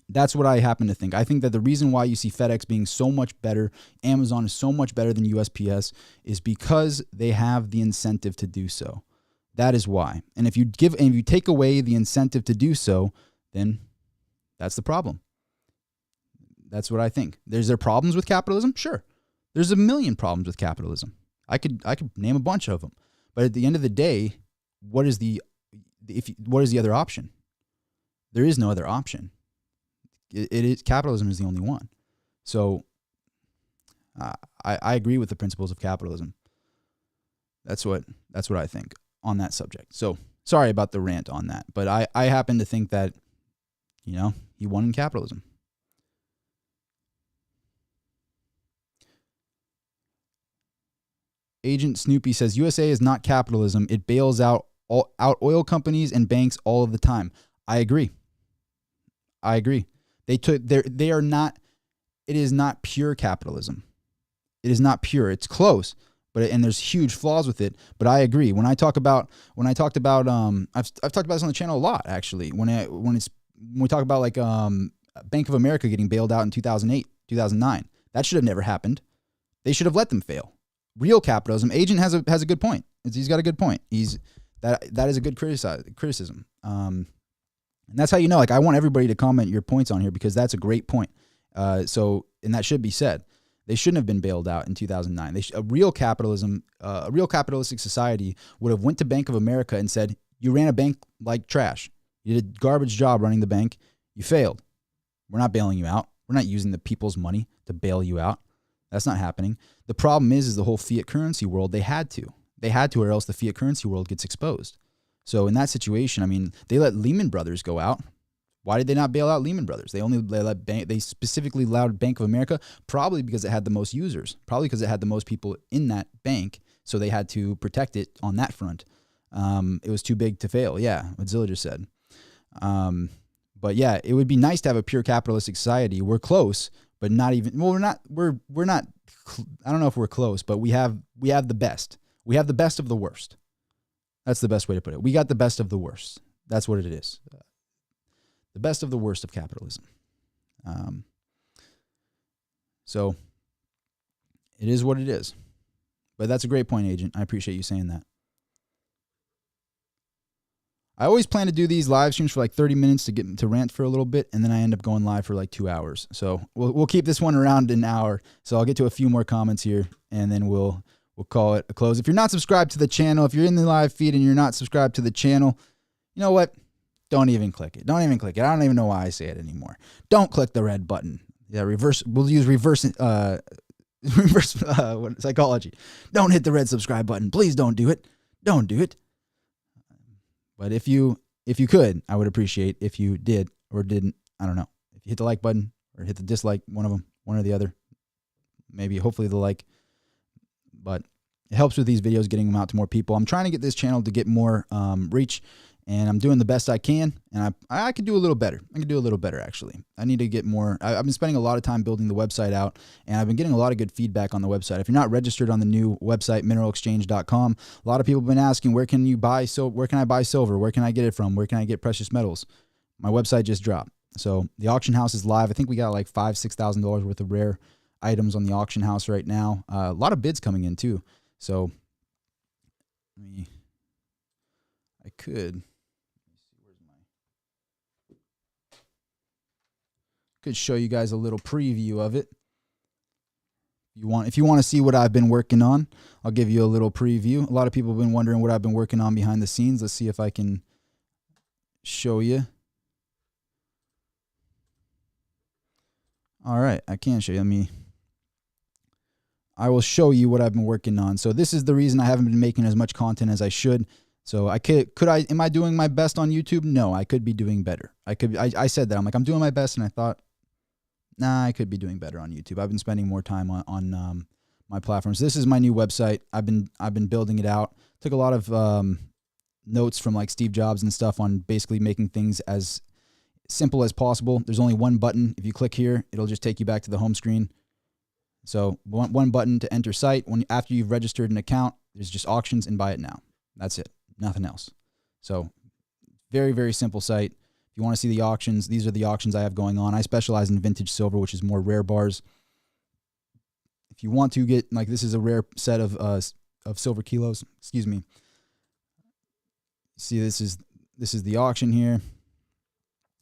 that's what I happen to think. I think that the reason why you see FedEx being so much better, Amazon is so much better than USPS, is because they have the incentive to do so. That is why. And if you take away the incentive to do so, then that's the problem. That's what I think. Is there problems with capitalism? Sure. There's a million problems with capitalism. I could name a bunch of them. But at the end of the day, what is the other option? There is no other option. It is capitalism is the only one. So I agree with the principles of capitalism. That's what I think on that subject. So sorry about the rant on that, but I happen to think that, he won in capitalism. Agent Snoopy says USA is not capitalism. It bails out oil companies and banks all of the time. I agree. They are not. It is not pure capitalism. It is not pure. It's close, and there's huge flaws with it. But I agree. When I talked about I've talked about this on the channel a lot actually. When we talk about like Bank of America getting bailed out in 2008, 2009, that should have never happened. They should have let them fail. Real capitalism. Agent has a good point. He's got a good point. That is a good criticism. And that's how like I want everybody to comment your points on here because that's a great point. And that should be said. They shouldn't have been bailed out in 2009. A real capitalistic society would have went to Bank of America and said, "You ran a bank like trash. You did a garbage job running the bank. You failed. We're not bailing you out. We're not using the people's money to bail you out. That's not happening." The problem is the whole fiat currency world. They had to, or else the fiat currency world gets exposed. So in that situation, I mean, they let Lehman Brothers go out. Why did they not bail out Lehman Brothers? They specifically allowed Bank of America, probably because it had the most users, probably because it had the most people in that bank. So they had to protect it on that front. It was too big to fail. Yeah, what Zilla just said. But yeah, it would be nice to have a pure capitalistic society. We're close, but not even. Well, we're not. I don't know if we're close, but we have the best. We have the best of the worst. That's the best way to put it. We got the best of the worst. That's what it is. The best of the worst of capitalism. So it is what it is. But that's a great point, Agent. I appreciate you saying that. I always plan to do these live streams for like 30 minutes to get to rant for a little bit, and then I end up going live for like 2 hours. So we'll keep this one around an hour. So I'll get to a few more comments here, and then we'll call it a close. If you're not subscribed to the channel, if you're in the live feed and you're not subscribed to the channel, you know what? Don't even click it. Don't even click it. I don't even know why I say it anymore. Don't click the red button. Yeah, reverse. We'll use reverse psychology. Don't hit the red subscribe button. Please don't do it. Don't do it. But if you could, I would appreciate if you did or didn't. I don't know. If you hit the like button or hit the dislike, one of them, one or the other. Maybe, hopefully the like. But it helps with these videos, getting them out to more people. I'm trying to get this channel to get more reach, and I'm doing the best I can. And I could do a little better. I could do a little better, actually. I need to get more. I've been spending a lot of time building the website out, and I've been getting a lot of good feedback on the website. If you're not registered on the new website, mineralexchange.com, a lot of people have been asking, where can I buy silver? Where can I get it from? Where can I get precious metals? My website just dropped. So the auction house is live. I think we got like $5,000-$6,000 worth of rare items on the auction house right now. A lot of bids coming in too. So I could show you guys a little preview of it. if you want to see what I've been working on, I'll give you a little preview. A lot of people have been wondering what I've been working on behind the scenes. Let's see if I can show you. All right, I can show you. I will show you what I've been working on. So this is the reason I haven't been making as much content as I should. So am I doing my best on YouTube? No, I could be doing better. I said that. I'm like, I'm doing my best, and I thought, nah, I could be doing better on YouTube. I've been spending more time on my platforms. This is my new website. I've been building it out. Took a lot of notes from like Steve Jobs and stuff on basically making things as simple as possible. There's only one button. If you click here, it'll just take you back to the home screen. So one button to enter site. After you've registered an account, there's just auctions and buy it now. That's it. Nothing else. So very, very simple site. If you want to see the auctions, these are the auctions I have going on. I specialize in vintage silver, which is more rare bars. If you want to get, like, this is a rare set of silver kilos. Excuse me. See, this is the auction here.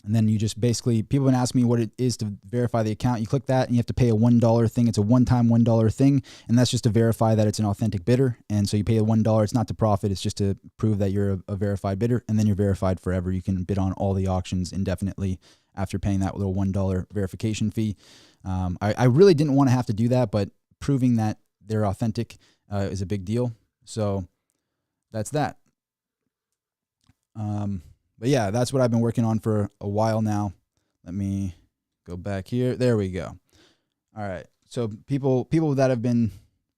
And then you just basically, people have been asking me what it is to verify the account. You click that and you have to pay a $1 thing. It's a one-time $1 thing. And that's just to verify that it's an authentic bidder. And so you pay the $1. It's not to profit. It's just to prove that you're a verified bidder. And then you're verified forever. You can bid on all the auctions indefinitely after paying that little $1 verification fee. I really didn't want to have to do that, but proving that they're authentic is a big deal. So that's that. But yeah, that's what I've been working on for a while now. Let me go back here. There we go. All right. So people that have been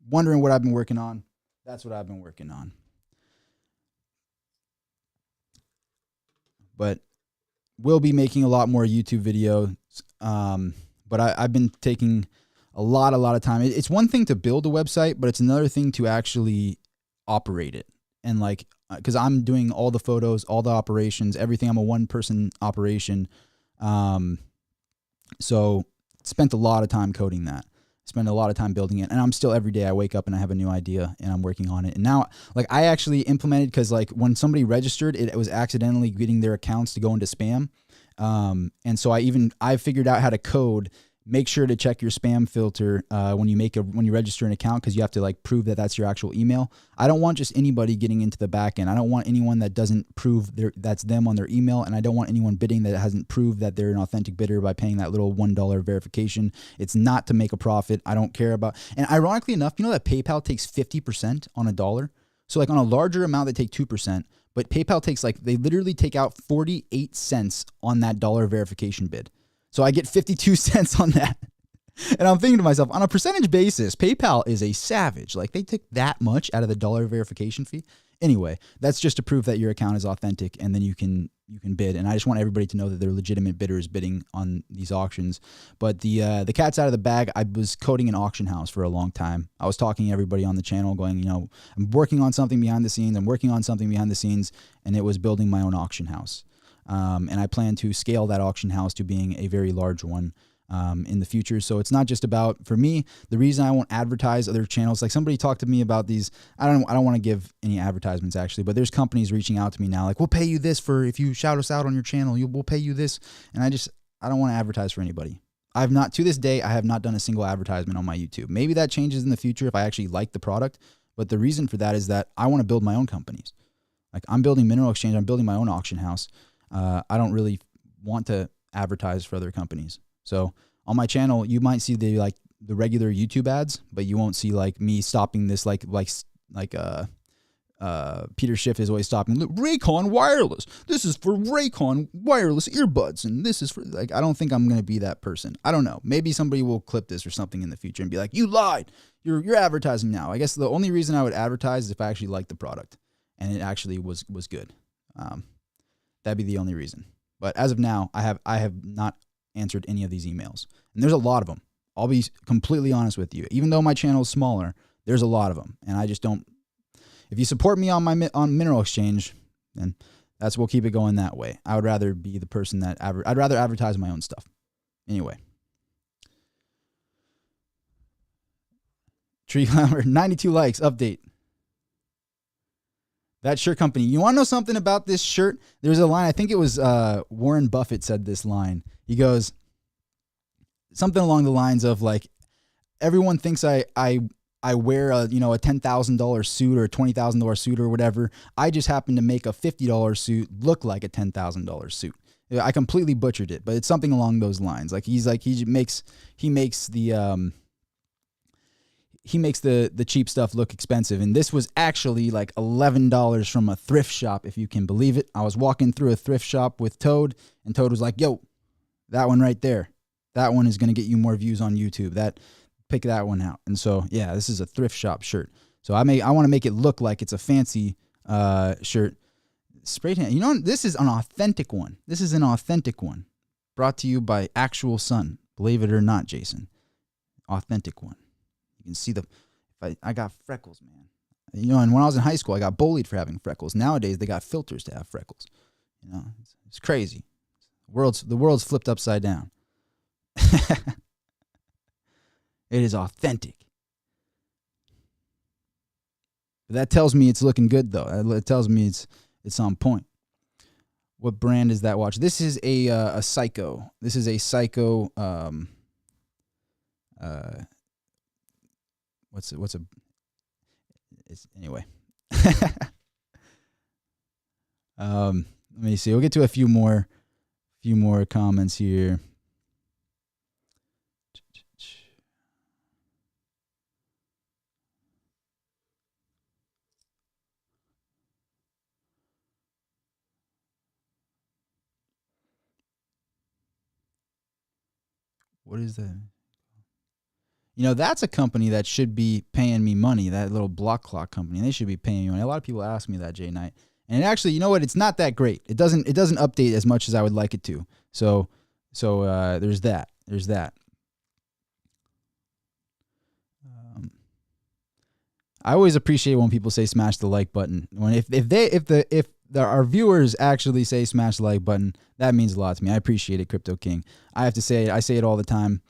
wondering what I've been working on, that's what I've been working on. But we'll be making a lot more YouTube videos. But I've been taking a lot of time. It's one thing to build a website, but it's another thing to actually operate it. And like, because I'm doing all the photos, all the operations, everything. I'm a one-person operation. So spent a lot of time coding that. Spend a lot of time building it. And I'm still, every day I wake up and I have a new idea and I'm working on it. And now, like, I actually implemented, because like when somebody registered, it was accidentally getting their accounts to go into spam. And so I figured out how to code. Make sure to check your spam filter when you register an account, because you have to like prove that that's your actual email. I don't want just anybody getting into the back end. I don't want anyone that doesn't prove that's them on their email, and I don't want anyone bidding that hasn't proved that they're an authentic bidder by paying that little $1 verification. It's not to make a profit. I don't care about. And ironically enough, you know that PayPal takes 50% on $1. So like on a larger amount, they take 2%, but PayPal takes they literally take out 48 cents on that dollar verification bid. So I get 52 cents on that. And I'm thinking to myself, on a percentage basis, PayPal is a savage. Like, they took that much out of the dollar verification fee. Anyway, that's just to prove that your account is authentic, and then you can bid. And I just want everybody to know that they're legitimate bidders bidding on these auctions. But the cat's out of the bag. I was coding an auction house for a long time. I was talking to everybody on the channel going, I'm working on something behind the scenes. I'm working on something behind the scenes. And it was building my own auction house. And I plan to scale that auction house to being a very large one in the future. So it's not just about, for me, the reason I won't advertise other channels, like somebody talked to me about these, I don't want to give any advertisements actually, but there's companies reaching out to me now, like, we'll pay you this if you shout us out on your channel, we'll pay you this. And I don't want to advertise for anybody. To this day, I have not done a single advertisement on my YouTube. Maybe that changes in the future if I actually like the product. But the reason for that is that I want to build my own companies. Like, I'm building Mineral Exchange. I'm building my own auction house. I don't really want to advertise for other companies. So on my channel, you might see the regular YouTube ads, but you won't see like me stopping this like Peter Schiff is always stopping. Look, Raycon wireless. This is for Raycon wireless earbuds, and this is for I don't think I'm gonna be that person. I don't know. Maybe somebody will clip this or something in the future and be like, "You lied. You're advertising now." I guess the only reason I would advertise is if I actually liked the product and it actually was good. That'd be the only reason. But as of now, I have not answered any of these emails. And there's a lot of them. I'll be completely honest with you. Even though my channel is smaller, there's a lot of them. And I just don't. If you support me on Mineral Exchange, then we'll keep it going that way. I would rather be the person that I'd rather advertise my own stuff. Anyway. Tree Climber, 92 likes, update. That shirt company. You want to know something about this shirt? There's a line. I think it was Warren Buffett said this line. He goes something along the lines of like, everyone thinks I wear a a $10,000 suit or a $20,000 suit or whatever. I just happen to make a $50 suit look like a $10,000 suit. I completely butchered it, but it's something along those lines. Like he makes the cheap stuff look expensive, and this was actually like $11 from a thrift shop, if you can believe it. I was walking through a thrift shop with Toad, and Toad was like, "Yo, that one right there, that one is gonna get you more views on YouTube. Pick that one out." And so, yeah, this is a thrift shop shirt. So I want to make it look like it's a fancy shirt. Spray tan. This is an authentic one. This is an authentic one, brought to you by Actual Sun. Believe it or not, Jason, authentic one. You can see I got freckles, man. And when I was in high school, I got bullied for having freckles. Nowadays, they got filters to have freckles. It's crazy. The world's flipped upside down. It is authentic. That tells me it's looking good, though. It tells me it's on point. What brand is that watch? This is a Seiko. This is a Seiko. Anyway. Let me see. We'll get to a few more comments here. What is that? That's a company that should be paying me money, that little block clock company. They should be paying me money. A lot of people ask me that, Jay Knight. And actually, you know what? It's not that great. It doesn't update as much as I would like it to. So there's that. There's that. I always appreciate when people say smash the like button. If our viewers actually say smash the like button, that means a lot to me. I appreciate it, Crypto King. I have to say it. I say it all the time.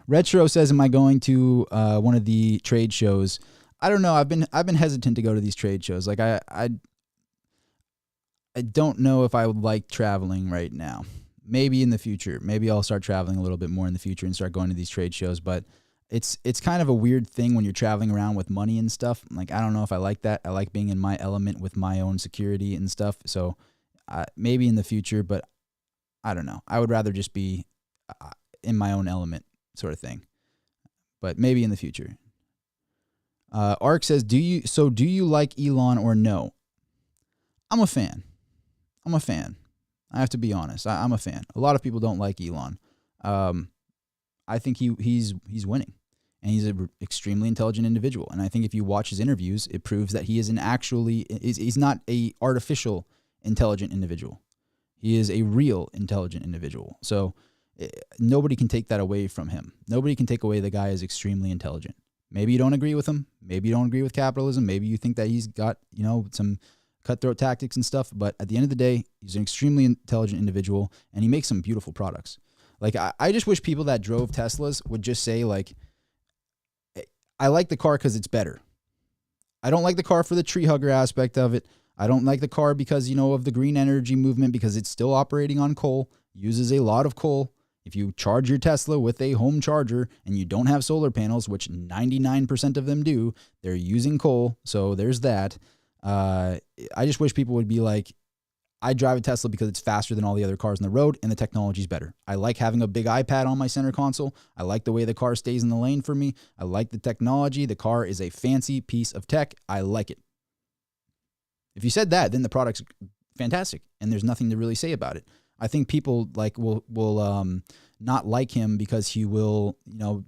Retro says, "Am I going to one of the trade shows?" I don't know. I've been hesitant to go to these trade shows. Like I don't know if I would like traveling right now. Maybe in the future. Maybe I'll start traveling a little bit more in the future and start going to these trade shows. But it's kind of a weird thing when you're traveling around with money and stuff. Like, I don't know if I like that. I like being in my element with my own security and stuff. So maybe in the future, but I don't know. I would rather just be in my own element, sort of thing. But maybe in the future. Ark says, do you like Elon or no? I'm a fan. I have to be honest. I'm a fan. A lot of people don't like Elon. I think he's winning, and he's an extremely intelligent individual. And I think if you watch his interviews, it proves that he is he's not a artificial intelligent individual. He is a real intelligent individual. So nobody can take that away from him. Nobody can take away the guy is extremely intelligent. Maybe you don't agree with him. Maybe you don't agree with capitalism. Maybe you think that he's got, some cutthroat tactics and stuff. But at the end of the day, he's an extremely intelligent individual, and he makes some beautiful products. Like, I just wish people that drove Teslas would just say, like, I like the car because it's better. I don't like the car for the tree hugger aspect of it. I don't like the car because, of the green energy movement, because it's still operating on coal, uses a lot of coal. If you charge your Tesla with a home charger and you don't have solar panels, which 99% of them do, they're using coal. So there's that. I just wish people would be like, I drive a Tesla because it's faster than all the other cars on the road and the technology's better. I like having a big iPad on my center console. I like the way the car stays in the lane for me. I like the technology. The car is a fancy piece of tech. I like it. If you said that, then the product's fantastic and there's nothing to really say about it. I think people will not like him because he will,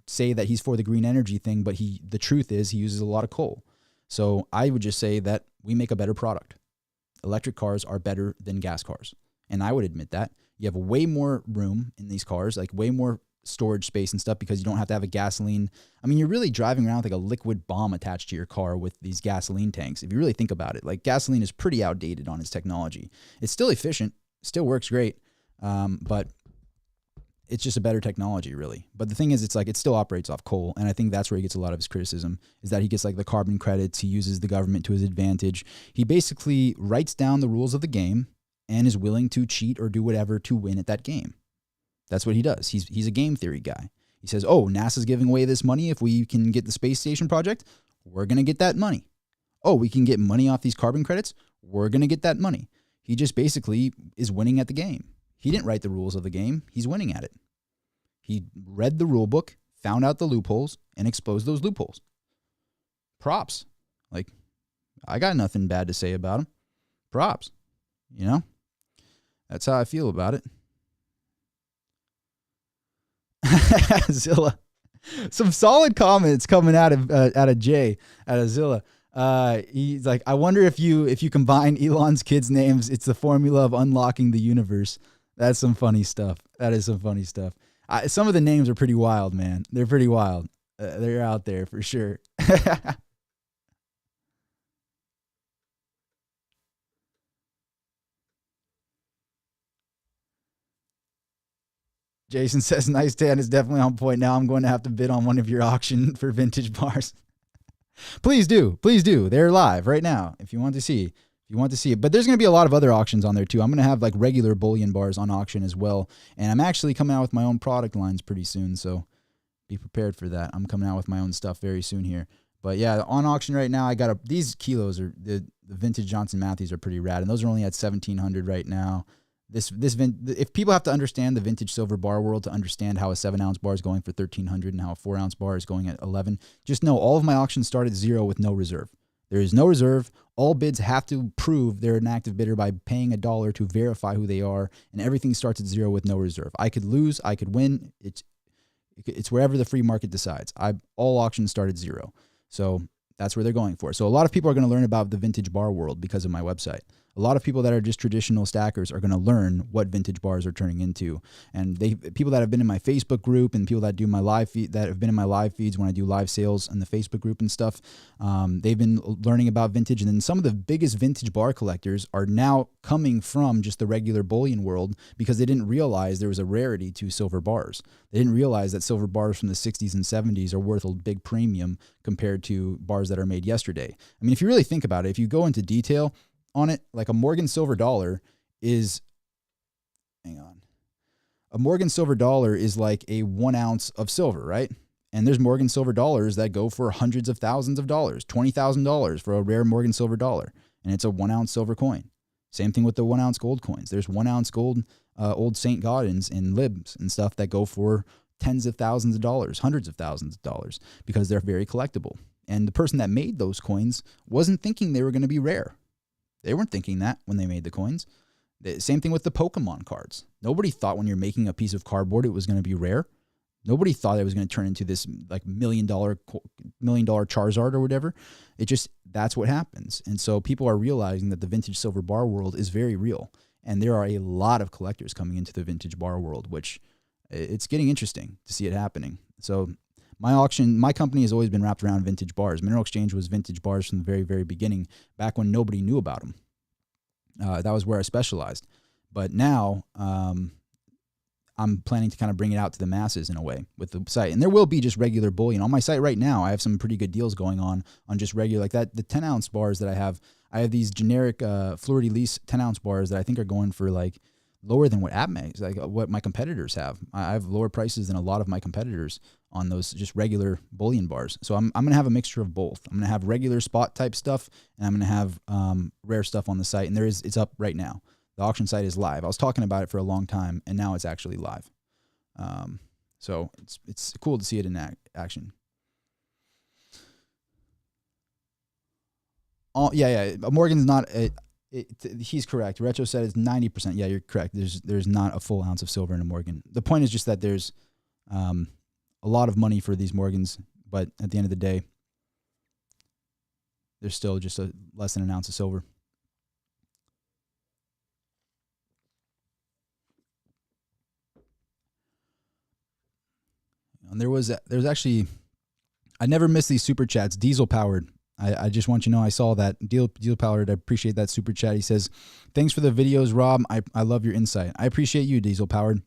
say that he's for the green energy thing, but the truth is he uses a lot of coal. So I would just say that we make a better product. Electric cars are better than gas cars. And I would admit that. You have way more room in these cars, like way more storage space and stuff, because you don't have to have a gasoline. I mean, you're really driving around with like a liquid bomb attached to your car with these gasoline tanks. If you really think about it, like, gasoline is pretty outdated on its technology. It's still efficient, still works great, but it's just a better technology, really. But the thing is, it's like, it still operates off coal. And I think that's where he gets a lot of his criticism, is that he gets like the carbon credits. He uses the government to his advantage. He basically writes down the rules of the game and is willing to cheat or do whatever to win at that game. That's what he does. He's a game theory guy. He says, oh, NASA's giving away this money if we can get the space station project. We're going to get that money. Oh, we can get money off these carbon credits. We're going to get that money. He just basically is winning at the game. He didn't write the rules of the game. He's winning at it. He read the rule book, found out the loopholes, and exposed those loopholes. Props. Like, I got nothing bad to say about him. Props. You know? That's how I feel about it. Zilla. Some solid comments coming out of Jay, out of Zilla. He's like, I wonder if you combine Elon's kids' names, it's the formula of unlocking the universe. That's some funny stuff. That is some funny stuff. Some of the names are pretty wild, man. They're pretty wild. They're out there for sure. Jason says, nice tan is definitely on point. Now I'm going to have to bid on one of your auction for vintage bars. Please do. Please do. They're live right now if you want to see. If you want to see it. But there's going to be a lot of other auctions on there too. I'm going to have like regular bullion bars on auction as well. And I'm actually coming out with my own product lines pretty soon. So be prepared for that. I'm coming out with my own stuff very soon here. But yeah, on auction right now, I got these kilos are the vintage Johnson Matthews are pretty rad. And those are only at 1,700 right now. If people have to understand the vintage silver bar world to understand how a 7-ounce bar is going for 1,300 and how a 4-ounce bar is going at 11, just know all of my auctions start at 0 with no reserve. There is no reserve. All bids have to prove they're an active bidder by paying $1 to verify who they are, and everything starts at 0 with no reserve. I could lose, I could win. It's wherever the free market decides. All auctions start at 0, so that's where they're going for. So a lot of people are going to learn about the vintage bar world because of my website. A lot of people that are just traditional stackers are going to learn what vintage bars are turning into. And people that have been in my Facebook group and people that do my live feed, that have been in my live feeds when I do live sales in the Facebook group and stuff, they've been learning about vintage. And then some of the biggest vintage bar collectors are now coming from just the regular bullion world because they didn't realize there was a rarity to silver bars. They didn't realize that silver bars from the 60s and 70s are worth a big premium compared to bars that are made yesterday. I mean, if you really think about it, if you go into detail on it, like a Morgan silver dollar is, a Morgan silver dollar is like a 1 ounce of silver, right? And there's Morgan silver dollars that go for hundreds of thousands of dollars, $20,000 for a rare Morgan silver dollar. And it's a 1 ounce silver coin. Same thing with the 1 ounce gold coins. There's 1 ounce gold, old St. Gaudens and libs and stuff that go for tens of thousands of dollars, hundreds of thousands of dollars because they're very collectible. And the person that made those coins wasn't thinking they were going to be rare. They weren't thinking that when they made the coins. Same thing with the Pokemon cards. Nobody thought when you're making a piece of cardboard it was going to be rare. Nobody thought it was going to turn into this like $1 million Charizard or whatever. That's what happens. And so people are realizing that the vintage silver bar world is very real. And there are a lot of collectors coming into the vintage bar world, which it's getting interesting to see it happening. So my company has always been wrapped around vintage bars. Mineral Exchange was vintage bars from the very, very beginning, back when nobody knew about them. That was where I specialized. But now I'm planning to kind of bring it out to the masses in a way with the site. And there will be just regular bullion. On my site right now, I have some pretty good deals going on just regular, like that. The 10-ounce bars that I have these generic Fleur-de-Lis 10-ounce bars that I think are going for like lower than what AppMags, like what my competitors have. I have lower prices than a lot of my competitors on those just regular bullion bars. So I'm going to have a mixture of both. I'm going to have regular spot type stuff, and I'm going to have rare stuff on the site. And it's up right now. The auction site is live. I was talking about it for a long time, and now it's actually live. So it's cool to see it in action. Yeah. Morgan's not. He's correct. Retro said it's 90%. Yeah, you're correct. There's not a full ounce of silver in a Morgan. The point is just that there's a lot of money for these Morgans, but at the end of the day, there's still just less than an ounce of silver. And there's actually, I never miss these super chats. Diesel powered. I just want you to know I saw that. Deal powered. I appreciate that super chat. He says, thanks for the videos, Rob. I love your insight. I appreciate you, Diesel powered.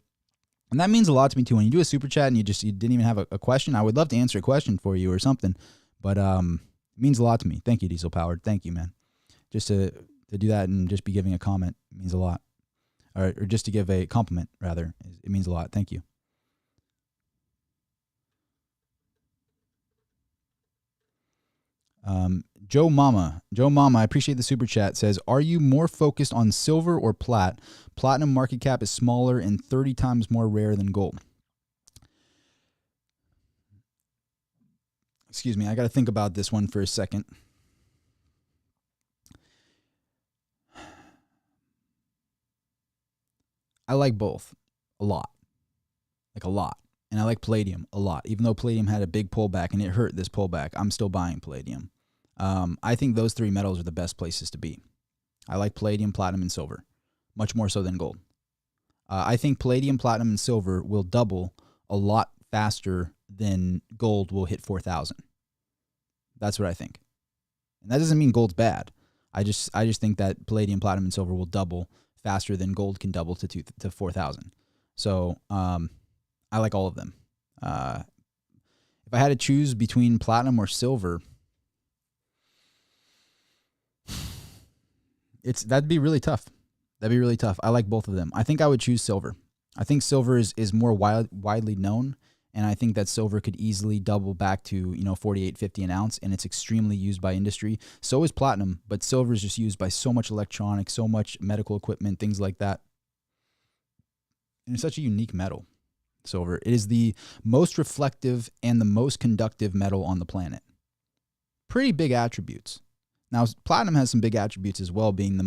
And that means a lot to me too. When you do a super chat and you didn't even have a question, I would love to answer a question for you or something. But it means a lot to me. Thank you, Diesel powered. Thank you, man. Just to do that and just be giving a comment means a lot. Or just to give a compliment, rather. It means a lot. Thank you. Joe Mama, I appreciate the super chat, says, are you more focused on silver or plat? Platinum market cap is smaller and 30 times more rare than gold. Excuse me, I got to think about this one for a second. I like both a lot. Like a lot. And I like palladium a lot. Even though palladium had a big pullback and it hurt this pullback, I'm still buying palladium. I think those three metals are the best places to be. I like palladium, platinum, and silver, much more so than gold. I think palladium, platinum, and silver will double a lot faster than gold will hit 4,000. That's what I think. And that doesn't mean gold's bad. I just think that palladium, platinum, and silver will double faster than gold can double to 4,000. So I like all of them. If I had to choose between platinum or silver, that'd be really tough. That'd be really tough. I like both of them. I think I would choose silver. I think silver is more widely known, and I think that silver could easily double back to $48.50 an ounce, and it's extremely used by industry. So is platinum, but silver is just used by so much electronics, so much medical equipment, things like that. And it's such a unique metal, silver. It is the most reflective and the most conductive metal on the planet. Pretty big attributes. Now, platinum has some big attributes as well, being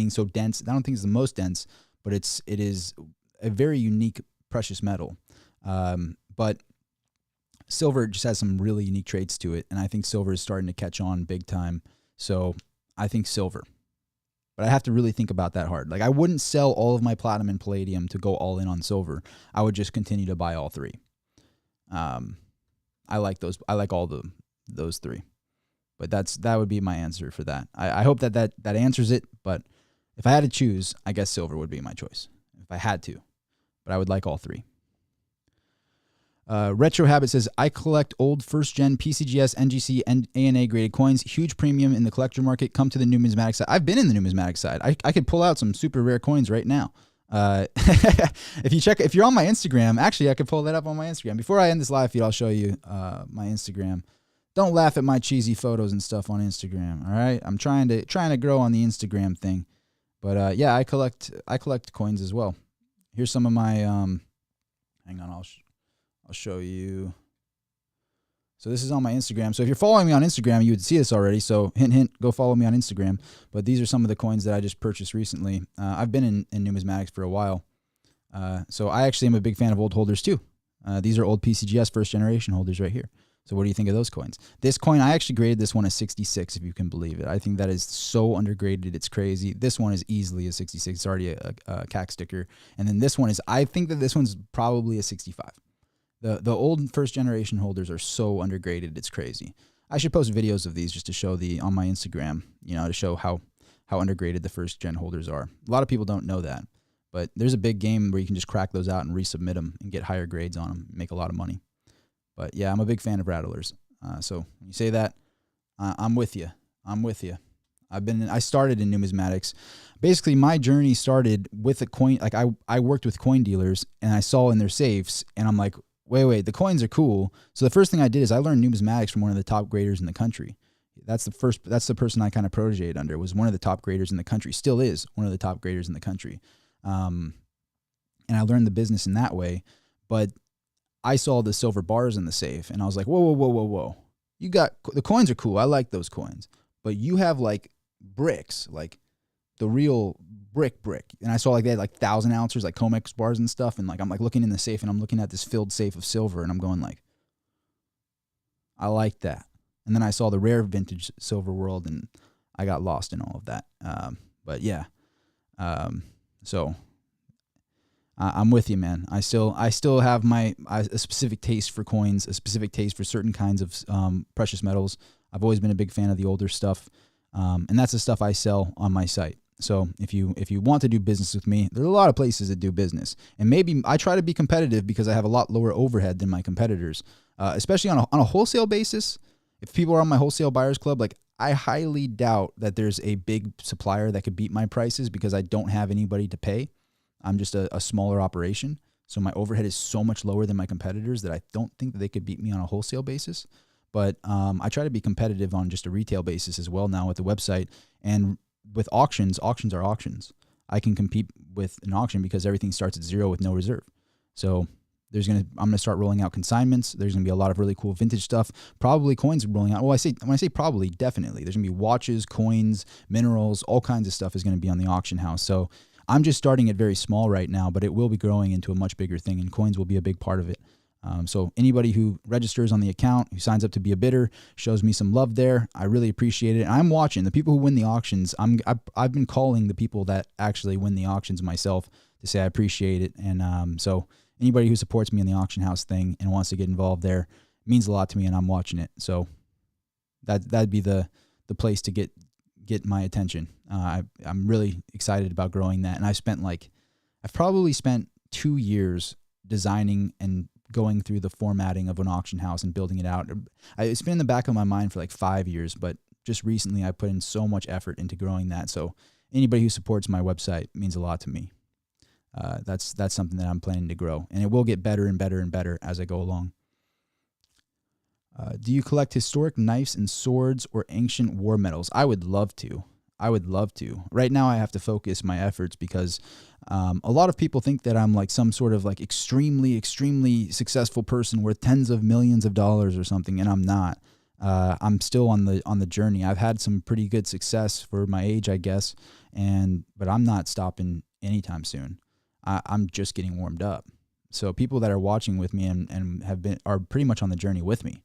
so dense. I don't think it's the most dense, but it is a very unique precious metal. But silver just has some really unique traits to it, and I think silver is starting to catch on big time. So I think silver. But I have to really think about that hard. Like, I wouldn't sell all of my platinum and palladium to go all in on silver. I would just continue to buy all three. I like those. I like those three. But that would be my answer for that. I hope that answers it. But if I had to choose, I guess silver would be my choice if I had to. But I would like all three. Retro Habit says, I collect old first-gen PCGS, NGC, and ANA-graded coins. Huge premium in the collector market. Come to the numismatic side. I've been in the numismatic side. I could pull out some super rare coins right now. If you're on my Instagram, actually, I could pull that up on my Instagram. Before I end this live feed, I'll show you my Instagram. Don't laugh at my cheesy photos and stuff on Instagram, all right? I'm trying to grow on the Instagram thing. But yeah, I collect coins as well. Here's some of my hang on, I'll show you. So this is on my Instagram. So if you're following me on Instagram, you would see this already. So hint, hint, go follow me on Instagram. But these are some of the coins that I just purchased recently. I've been in numismatics for a while. So I actually am a big fan of old holders too. These are old PCGS first generation holders right here. So what do you think of those coins? This coin, I actually graded this one a 66, if you can believe it. I think that is so undergraded, it's crazy. This one is easily a 66. It's already a CAC sticker. And then this one I think that this one's probably a 65. The old first generation holders are so undergraded, it's crazy. I should post videos of these just to show on my Instagram, to show how undergraded the first gen holders are. A lot of people don't know that. But there's a big game where you can just crack those out and resubmit them and get higher grades on them, make a lot of money. But yeah, I'm a big fan of rattlers. So when you say that, I'm with you. I started in numismatics. Basically, my journey started with a coin. Like I worked with coin dealers and I saw in their safes, and I'm like, wait, the coins are cool. So the first thing I did is I learned numismatics from one of the top graders in the country. That's the person I kind of protéged under, was one of the top graders in the country. Still is one of the top graders in the country. And I learned the business in that way. But I saw the silver bars in the safe, and I was like, whoa. The coins are cool. I like those coins. But you have, like, bricks, like the real brick. And I saw, like, they had, like, 1,000 ounces, like, Comex bars and stuff. And, like, I'm, like, looking in the safe, and I'm looking at this filled safe of silver, and I'm going, like, I like that. And then I saw the rare vintage silver world, and I got lost in all of that. But, yeah. So I'm with you, man. I still have a specific taste for coins, a specific taste for certain kinds of precious metals. I've always been a big fan of the older stuff, and that's the stuff I sell on my site. So if you want to do business with me, there's a lot of places that do business, and maybe I try to be competitive because I have a lot lower overhead than my competitors, especially on a wholesale basis. If people are on my wholesale buyers club, like, I highly doubt that there's a big supplier that could beat my prices because I don't have anybody to pay. I'm just a smaller operation, so my overhead is so much lower than my competitors that I don't think that they could beat me on a wholesale basis. But I try to be competitive on just a retail basis as well now with the website. And with auctions are auctions. I can compete with an auction because everything starts at zero with no reserve. So I'm gonna start rolling out consignments. There's gonna be a lot of really cool vintage stuff. Probably coins rolling out. Well, when I say probably, definitely. There's gonna be watches, coins, minerals, all kinds of stuff is gonna be on the auction house. So I'm just starting it very small right now, but it will be growing into a much bigger thing, and coins will be a big part of it. So anybody who registers on the account, who signs up to be a bidder, shows me some love there. I really appreciate it. And I'm watching the people who win the auctions. I've been calling the people that actually win the auctions myself to say I appreciate it. And so anybody who supports me in the auction house thing and wants to get involved there means a lot to me, and I'm watching it. So that'd be the place to get my attention. I'm really excited about growing that, and I've probably spent 2 years designing and going through the formatting of an auction house and building it out. It's been in the back of my mind for like 5 years, but just recently I put in so much effort into growing that. So anybody who supports my website means a lot to me. That's something that I'm planning to grow, and it will get better and better and better as I go along. Do you collect historic knives and swords or ancient war medals? I would love to. Right now I have to focus my efforts because a lot of people think that I'm like some sort of like extremely, extremely successful person worth tens of millions of dollars or something, and I'm not. I'm still on the journey. I've had some pretty good success for my age, I guess, but I'm not stopping anytime soon. I'm just getting warmed up. So people that are watching with me and are pretty much on the journey with me.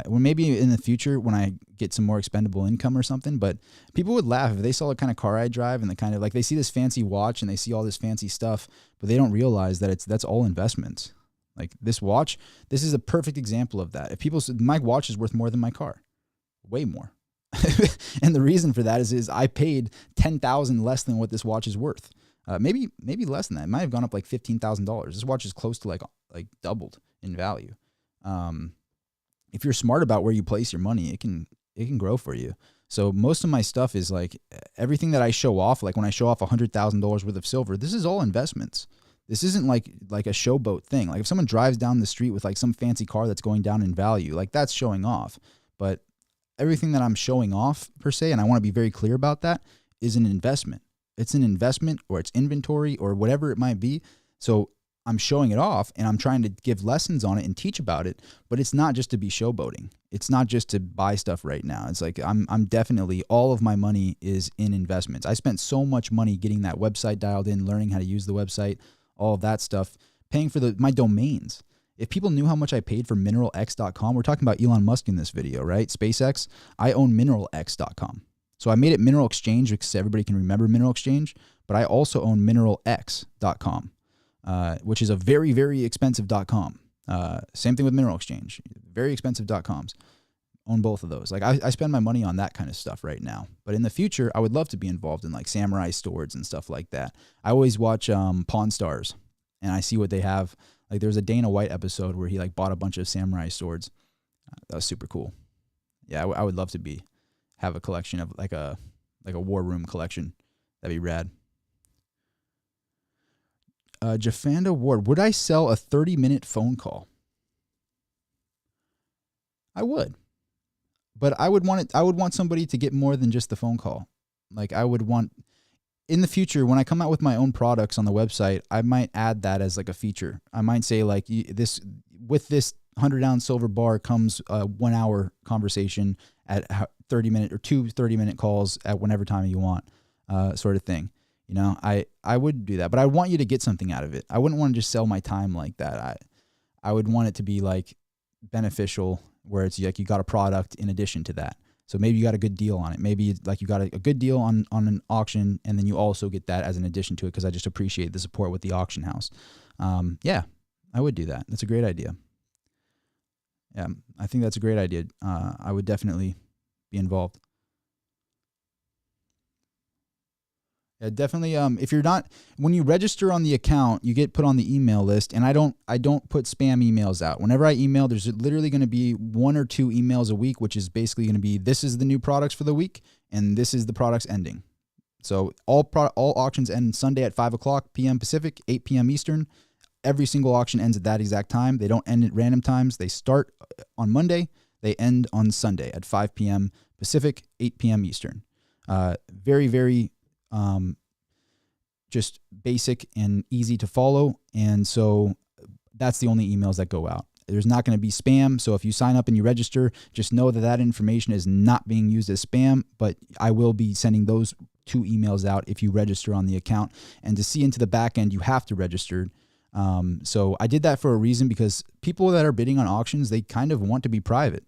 Well, maybe in the future when I get some more expendable income or something, but people would laugh if they saw the kind of car I drive and the kind of like they see this fancy watch and they see all this fancy stuff, but they don't realize that that's all investments. Like this watch, this is a perfect example of that. If people said my watch is worth more than my car, way more. And the reason for that is I paid $10,000 less than what this watch is worth. Maybe less than that. It might have gone up like $15,000. This watch is close to like doubled in value. If you're smart about where you place your money, it can grow for you. So most of my stuff is like everything that I show off, like when I show off $100,000 worth of silver, this is all investments. This isn't like a showboat thing. Like if someone drives down the street with like some fancy car that's going down in value, like that's showing off. But everything that I'm showing off per se, and I want to be very clear about that, is an investment. It's an investment or it's inventory or whatever it might be. So I'm showing it off and I'm trying to give lessons on it and teach about it, but it's not just to be showboating. It's not just to buy stuff right now. It's like I'm definitely, all of my money is in investments. I spent so much money getting that website dialed in, learning how to use the website, all of that stuff, paying for my domains. If people knew how much I paid for mineralx.com, we're talking about Elon Musk in this video, right? SpaceX, I own mineralx.com. So I made it Mineral Exchange because everybody can remember Mineral Exchange, but I also own mineralx.com. Which is a very, very expensive .com. Same thing with Mineral Exchange. Very expensive .coms. Own both of those. Like I spend my money on that kind of stuff right now. But in the future, I would love to be involved in like samurai swords and stuff like that. I always watch Pawn Stars and I see what they have. Like there's a Dana White episode where he like bought a bunch of samurai swords. That was super cool. Yeah, I would love to have a collection of like a war room collection. That'd be rad. Jafanda Ward, would I sell a 30-minute phone call? I would. But I would want somebody to get more than just the phone call. Like I would want, in the future, when I come out with my own products on the website, I might add that as like a feature. I might say like with this 100-ounce silver bar comes a 1 hour conversation at 30-minute or 2 30-minute calls at whenever time you want, sort of thing. You know, I would do that, but I want you to get something out of it. I wouldn't want to just sell my time like that. I would want it to be like beneficial, where it's like you got a product in addition to that. So maybe you got a good deal on it. Maybe like you got a good deal on an auction, and then you also get that as an addition to it because I just appreciate the support with the auction house. Yeah, I would do that. That's a great idea. Yeah, I think that's a great idea. I would definitely be involved. Yeah, definitely. If you're not, when you register on the account, you get put on the email list, and I don't put spam emails out. Whenever I email, there's literally going to be 1 or 2 emails a week, which is basically going to be, this is the new products for the week, and this is the products ending. So all auctions end Sunday at 5:00 p.m. Pacific, 8 p.m. Eastern. Every single auction ends at that exact time. They don't end at random times. They start on Monday. They end on Sunday at 5 p.m. Pacific, 8 p.m. Eastern. Very, very just basic and easy to follow. And so that's the only emails that go out. There's not going to be spam. So if you sign up and you register, just know that that information is not being used as spam, but I will be sending those 2 emails out if you register on the account. And to see into the back end, you have to register. So I did that for a reason, because people that are bidding on auctions, they kind of want to be private.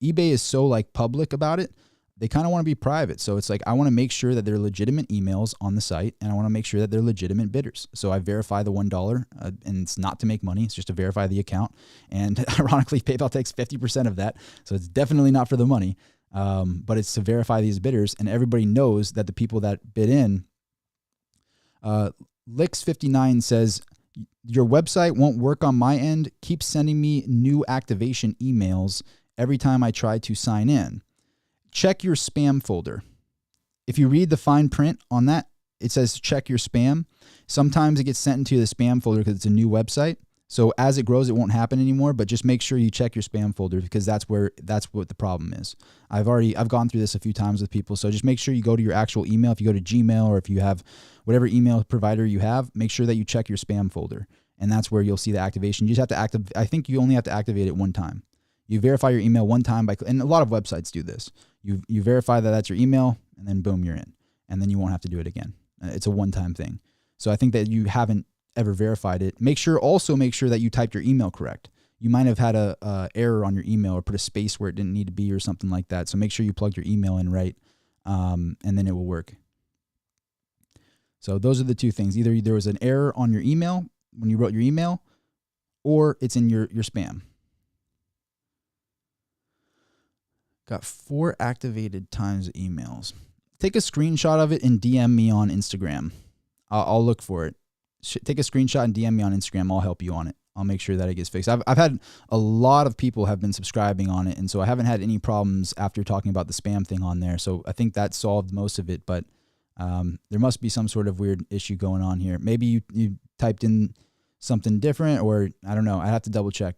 eBay is so like public about it. They kind of want to be private. So it's like, I want to make sure that they're legitimate emails on the site, and I want to make sure that they're legitimate bidders. So I verify the $1, and it's not to make money. It's just to verify the account. And ironically, PayPal takes 50% of that. So it's definitely not for the money, but it's to verify these bidders. And everybody knows that the people that bid in, Lix59 says, your website won't work on my end. Keep sending me new activation emails every time I try to sign in. Check your spam folder. If you read the fine print on that, it says check your spam. Sometimes it gets sent into the spam folder because it's a new website. So as it grows, it won't happen anymore, but just make sure you check your spam folder, because that's what the problem is. I've gone through this a few times with people. So just make sure you go to your actual email. If you go to Gmail, or if you have whatever email provider you have, make sure that you check your spam folder. And that's where you'll see the activation. You just have to I think you only have to activate it one time. You verify your email one time and a lot of websites do this. You verify that that's your email, and then boom, you're in. And then you won't have to do it again. It's a one-time thing. So I think that you haven't ever verified it. Also make sure that you typed your email correct. You might have had a error on your email, or put a space where it didn't need to be, or something like that. So make sure you plug your email in right, and then it will work. So those are the 2 things. Either there was an error on your email when you wrote your email, or it's in your spam. Got 4 activated times emails. Take a screenshot of it and DM me on Instagram. I'll look for it. Take a screenshot and DM me on Instagram. I'll help you on it. I'll make sure that it gets fixed. I've had a lot of people have been subscribing on it, and so I haven't had any problems after talking about the spam thing on there. So I think that solved most of it, but there must be some sort of weird issue going on here. Maybe you typed in something different, or I don't know. I have to double check.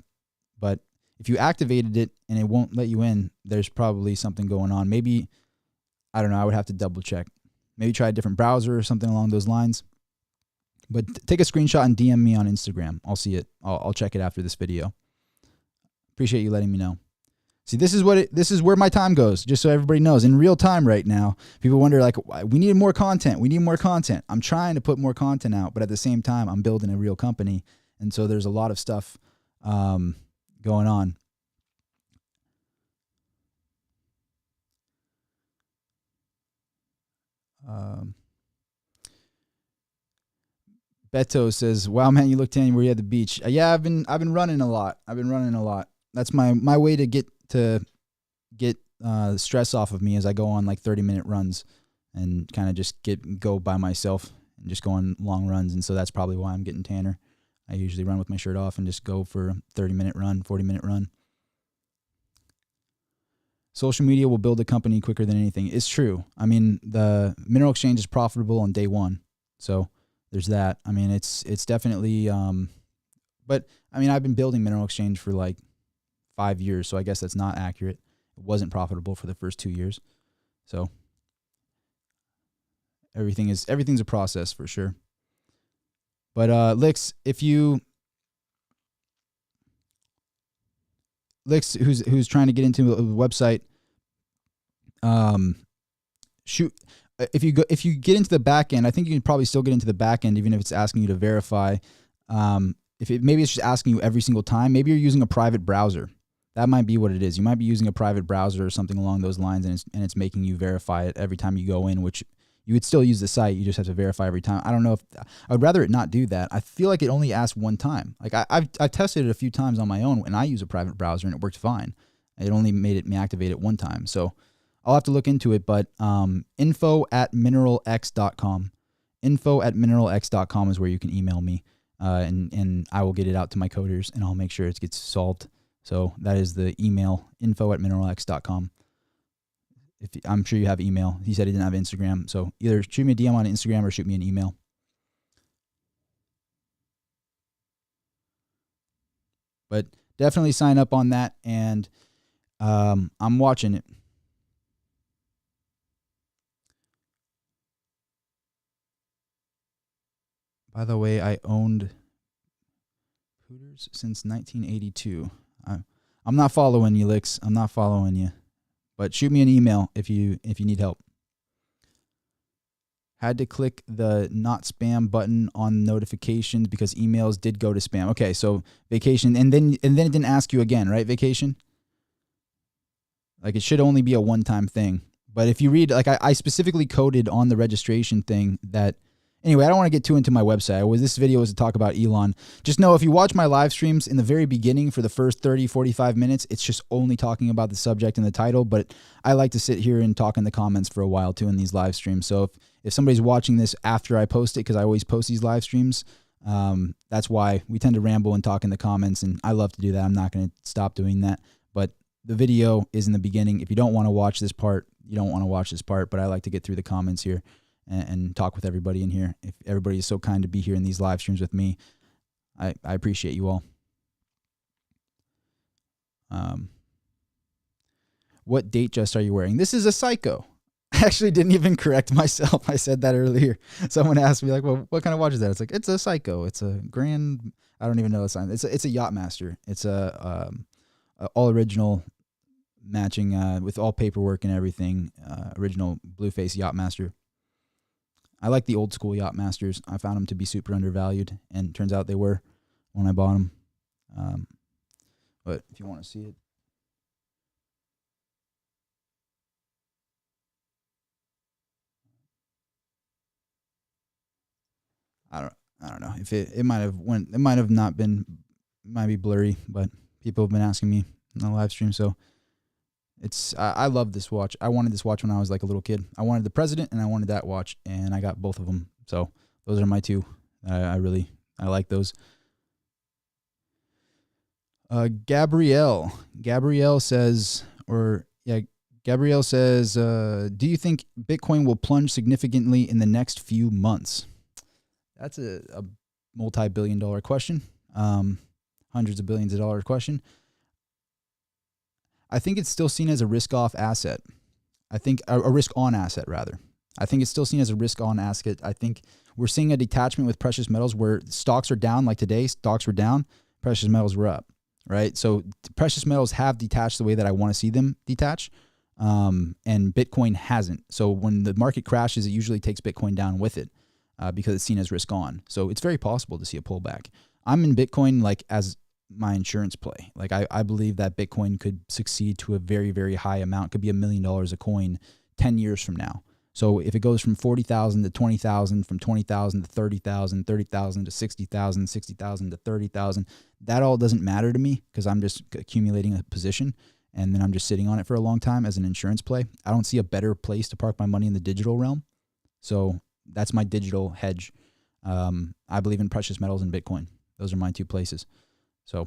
But if you activated it and it won't let you in, there's probably something going on. Maybe, I don't know, I would have to double check. Maybe try a different browser or something along those lines. But take a screenshot and DM me on Instagram. I'll see it. I'll check it after this video. Appreciate you letting me know. See, this is where my time goes, just so everybody knows. In real time right now, people wonder, like, we need more content. We need more content. I'm trying to put more content out, but at the same time, I'm building a real company. And so there's a lot of stuff going on. Beto says, "Wow, man, you look tan. Were you at the beach?" Yeah, I've been running a lot. That's my way to get stress off of me, as I go on like 30-minute runs and kind of just go by myself and just go on long runs. And so that's probably why I'm getting tanner. I usually run with my shirt off and just go for a 30-minute run, 40-minute run. Social media will build a company quicker than anything. It's true. I mean, the mineral exchange is profitable on day one. So there's that. I mean, it's definitely, but I mean, I've been building mineral exchange for like 5 years. So I guess that's not accurate. It wasn't profitable for the first 2 years. So everything's a process for sure. But Lix, who's trying to get into the website, if you get into the back end, I think you can probably still get into the back end, even if it's asking you to verify. Maybe it's just asking you every single time. Maybe you're using a private browser. That might be what it is. You might be using a private browser or something along those lines, and it's making you verify it every time you go in, which you would still use the site. You just have to verify every time. I don't know if I would rather it not do that. I feel like it only asks one time. Like I've tested it a few times on my own, and I use a private browser and it worked fine. It only made me activate it one time. So I'll have to look into it, but info@mineralx.com. Info@mineralx.com is where you can email me, and I will get it out to my coders, and I'll make sure it gets solved. So that is the email, info@mineralx.com. I'm sure you have email. He said he didn't have Instagram, so either shoot me a DM on Instagram or shoot me an email. But definitely sign up on that, and I'm watching it. By the way, I owned Hooters since 1982. I'm not following you, Licks. I'm not following you. But shoot me an email if you need help. Had to click the not spam button on notifications because emails did go to spam. Okay, so vacation, and then it didn't ask you again, right? Vacation. Like it should only be a one-time thing. But if you read, like I specifically coded on the registration thing that. Anyway, I don't want to get too into my website. This video was to talk about Elon. Just know if you watch my live streams in the very beginning for the first 30, 45 minutes, it's just only talking about the subject and the title. But I like to sit here and talk in the comments for a while too in these live streams. So if somebody's watching this after I post it, because I always post these live streams, that's why we tend to ramble and talk in the comments. And I love to do that. I'm not going to stop doing that. But the video is in the beginning. If you don't want to watch this part, you don't want to watch this part. But I like to get through the comments here and talk with everybody in here. If everybody is so kind to be here in these live streams with me, I appreciate you all. What date just are you wearing? This is a Psycho. I actually didn't even correct myself. I said that earlier. Someone asked me, like, well, what kind of watch is that? It's like, it's a Psycho. It's a Grand, I don't even know the sign. It's a Yachtmaster. It's a all original matching with all paperwork and everything. Original Blueface Yachtmaster. I like the old school Yachtmasters. I found them to be super undervalued, and it turns out they were when I bought them. But if you want to see it, I don't know if it might have not been, might be blurry, but people have been asking me in the live stream, so I love this watch. I wanted this watch when I was like a little kid. I wanted the President and I wanted that watch, and I got both of them. So those are my two. I like those. Gabrielle says, do you think Bitcoin will plunge significantly in the next few months? That's a multi-billion-dollar question. Hundreds of billions of dollars question. I think it's still seen as a risk-off asset. I think a risk-on asset, rather. I think it's still seen as a risk-on asset. I think we're seeing a detachment with precious metals where stocks are down, like today, stocks were down, precious metals were up, right? So precious metals have detached the way that I want to see them detach, and Bitcoin hasn't. So when the market crashes, it usually takes Bitcoin down with it because it's seen as risk-on. So it's very possible to see a pullback. I'm in Bitcoin like as my insurance play. Like I believe that Bitcoin could succeed to a very, very high amount. It could be $1 million a coin 10 years from now. So if it goes from 40,000 to 20,000, from 20,000 to 30,000, 30,000 to 60,000, 60,000 to 30,000, that all doesn't matter to me because I'm just accumulating a position and then I'm just sitting on it for a long time as an insurance play. I don't see a better place to park my money in the digital realm. So that's my digital hedge. I believe in precious metals and Bitcoin. Those are my two places. So,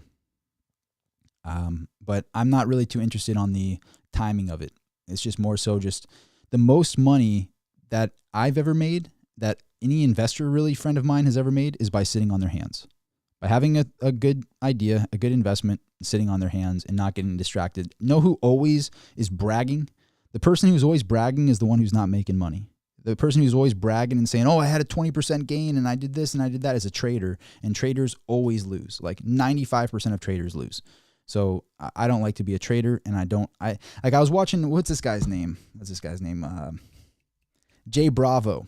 but I'm not really too interested on the timing of it. It's just more so just the most money that I've ever made, that any investor really friend of mine has ever made, is by sitting on their hands. By having a good idea, a good investment, sitting on their hands and not getting distracted. Know who always is bragging? The person who's always bragging is the one who's not making money. The person who's always bragging and saying, oh, I had a 20% gain and I did this and I did that is a trader. And traders always lose. Like 95% of traders lose. So I don't like to be a trader, and I was watching, what's this guy's name? Jay Bravo,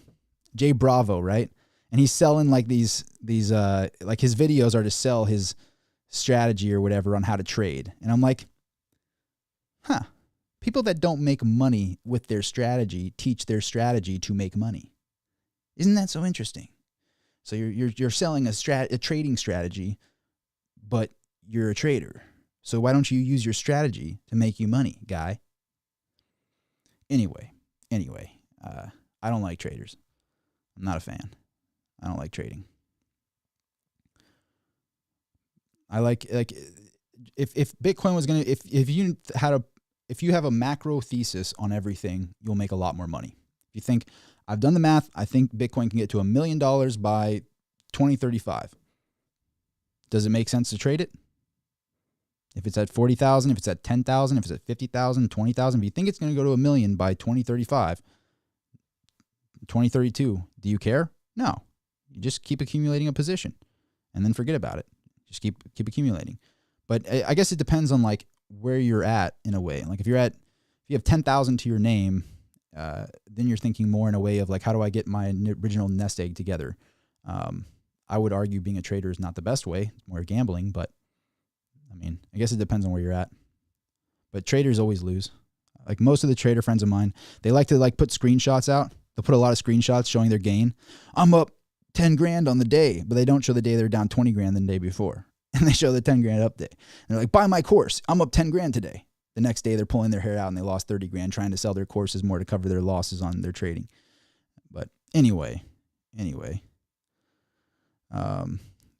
right? And he's selling like these like his videos are to sell his strategy or whatever on how to trade. And I'm like, people that don't make money with their strategy teach their strategy to make money. Isn't that so interesting? So you're selling a trading strategy, but you're a trader. So why don't you use your strategy to make you money, guy? Anyway, I don't like traders. I'm not a fan. I don't like trading. I like if Bitcoin was gonna if you have a macro thesis on everything, you'll make a lot more money. If you think, I've done the math, I think Bitcoin can get to $1 million by 2035. Does it make sense to trade it? If it's at 40,000, if it's at 10,000, if it's at 50,000, 20,000, if you think it's going to go to 1 million by 2035, 2032, do you care? No. You just keep accumulating a position and then forget about it. Just keep accumulating. But I guess it depends on like where you're at in a way. Like if you have 10,000 to your name, then you're thinking more in a way of like, how do I get my original nest egg together? I would argue being a trader is not the best way. It's more gambling, but I mean, I guess it depends on where you're at. But traders always lose. Like most of the trader friends of mine, they like to like put screenshots out. They'll put a lot of screenshots showing their gain. I'm up 10 grand on the day, but they don't show the day they're down 20 grand the day before. And they show the 10 grand up day. And they're like, buy my course. I'm up 10 grand today. The next day they're pulling their hair out and they lost 30 grand trying to sell their courses more to cover their losses on their trading. But anyway,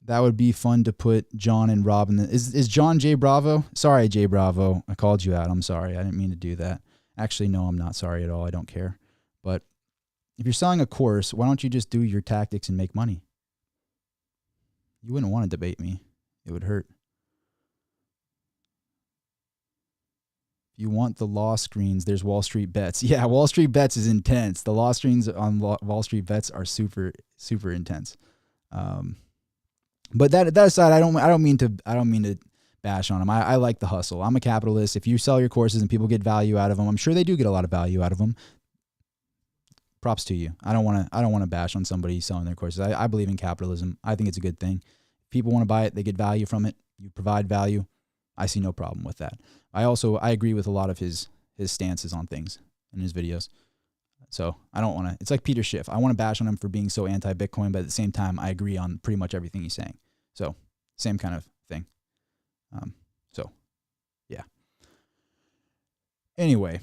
that would be fun to put John and Rob in. Is John J. Bravo? Sorry, J. Bravo. I called you out. I'm sorry. I didn't mean to do that. Actually, no, I'm not sorry at all. I don't care. But if you're selling a course, why don't you just do your tactics and make money? You wouldn't want to debate me. It would hurt. If you want the loss screens, there's Wall Street Bets. Yeah, Wall Street Bets is intense. The loss screens on Wall Street Bets are super, super intense. But that aside, I don't mean to bash on them. I like the hustle. I'm a capitalist. If you sell your courses and people get value out of them, I'm sure they do get a lot of value out of them. Props to you. I don't want to bash on somebody selling their courses. I believe in capitalism. I think it's a good thing. If people want to buy it, they get value from it. You provide value. I see no problem with that. I agree with a lot of his stances on things in his videos. So I don't want to, it's like Peter Schiff. I want to bash on him for being so anti-Bitcoin, but at the same time, I agree on pretty much everything he's saying. So same kind of thing. So yeah. Anyway,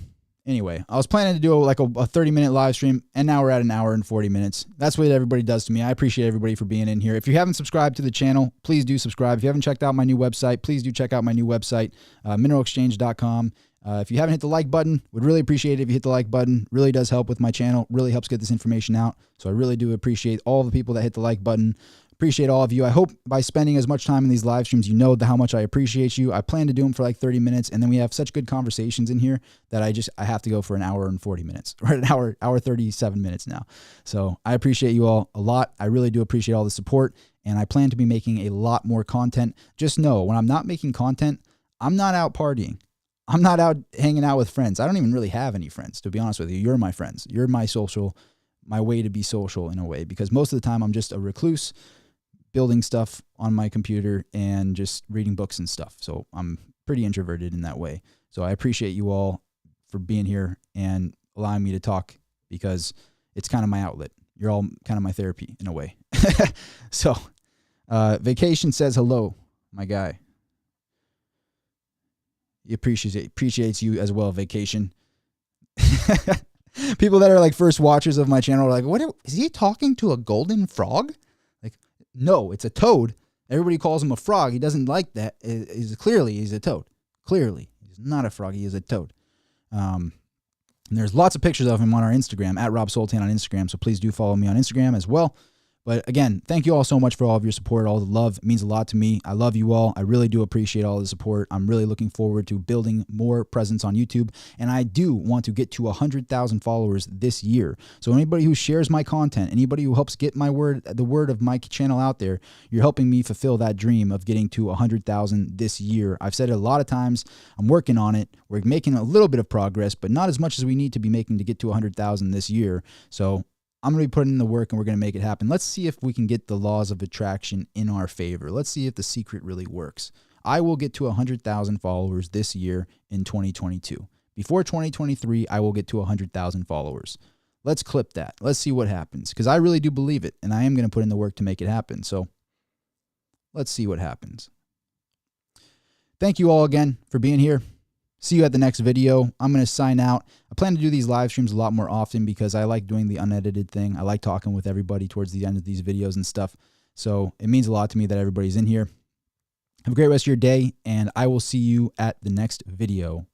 I was planning to do a 30-minute live stream, and now we're at 1 hour and 40 minutes. That's what everybody does to me. I appreciate everybody for being in here. If you haven't subscribed to the channel, please do subscribe. If you haven't checked out my new website, please do check out my new website, mineralexchange.com. If you haven't hit the like button, would really appreciate it if you hit the like button. Really does help with my channel. Really helps get this information out. So I really do appreciate all the people that hit the like button. Appreciate all of you. I hope by spending as much time in these live streams, you know how much I appreciate you. I plan to do them for like 30 minutes, and then we have such good conversations in here that I have to go for 1 hour and 40 minutes, or an hour 37 minutes now. So I appreciate you all a lot. I really do appreciate all the support, and I plan to be making a lot more content. Just know, when I'm not making content, I'm not out partying. I'm not out hanging out with friends. I don't even really have any friends, to be honest with you. You're my friends. You're my way to be social in a way, because most of the time I'm just a recluse, building stuff on my computer and just reading books and stuff. So I'm pretty introverted in that way. So I appreciate you all for being here and allowing me to talk, because it's kind of my outlet. You're all kind of my therapy in a way. So Vacation says hello, my guy. He appreciates you as well, Vacation. People that are like first watchers of my channel are like, "What is he talking to, a golden frog?" Like, no, it's a toad. Everybody calls him a frog. He doesn't like that. Clearly he's a toad. Clearly he's not a frog. He is a toad. And there's lots of pictures of him on our Instagram, at Rob Sultan on Instagram. So please do follow me on Instagram as well. But again, thank you all so much for all of your support, all the love. It means a lot to me. I love you all. I really do appreciate all the support. I'm really looking forward to building more presence on YouTube. And I do want to get to 100,000 followers this year. So anybody who shares my content, anybody who helps get the word of my channel out there, you're helping me fulfill that dream of getting to 100,000 this year. I've said it a lot of times. I'm working on it. We're making a little bit of progress, but not as much as we need to be making to get to 100,000 this year. So I'm going to be putting in the work, and we're going to make it happen. Let's see if we can get the laws of attraction in our favor. Let's see if the secret really works. I will get to 100,000 followers this year in 2022. Before 2023, I will get to 100,000 followers. Let's clip that. Let's see what happens, because I really do believe it, and I am going to put in the work to make it happen. So let's see what happens. Thank you all again for being here. See you at the next video. I'm going to sign out. I plan to do these live streams a lot more often, because I like doing the unedited thing. I like talking with everybody towards the end of these videos and stuff. So it means a lot to me that everybody's in here. Have a great rest of your day, and I will see you at the next video.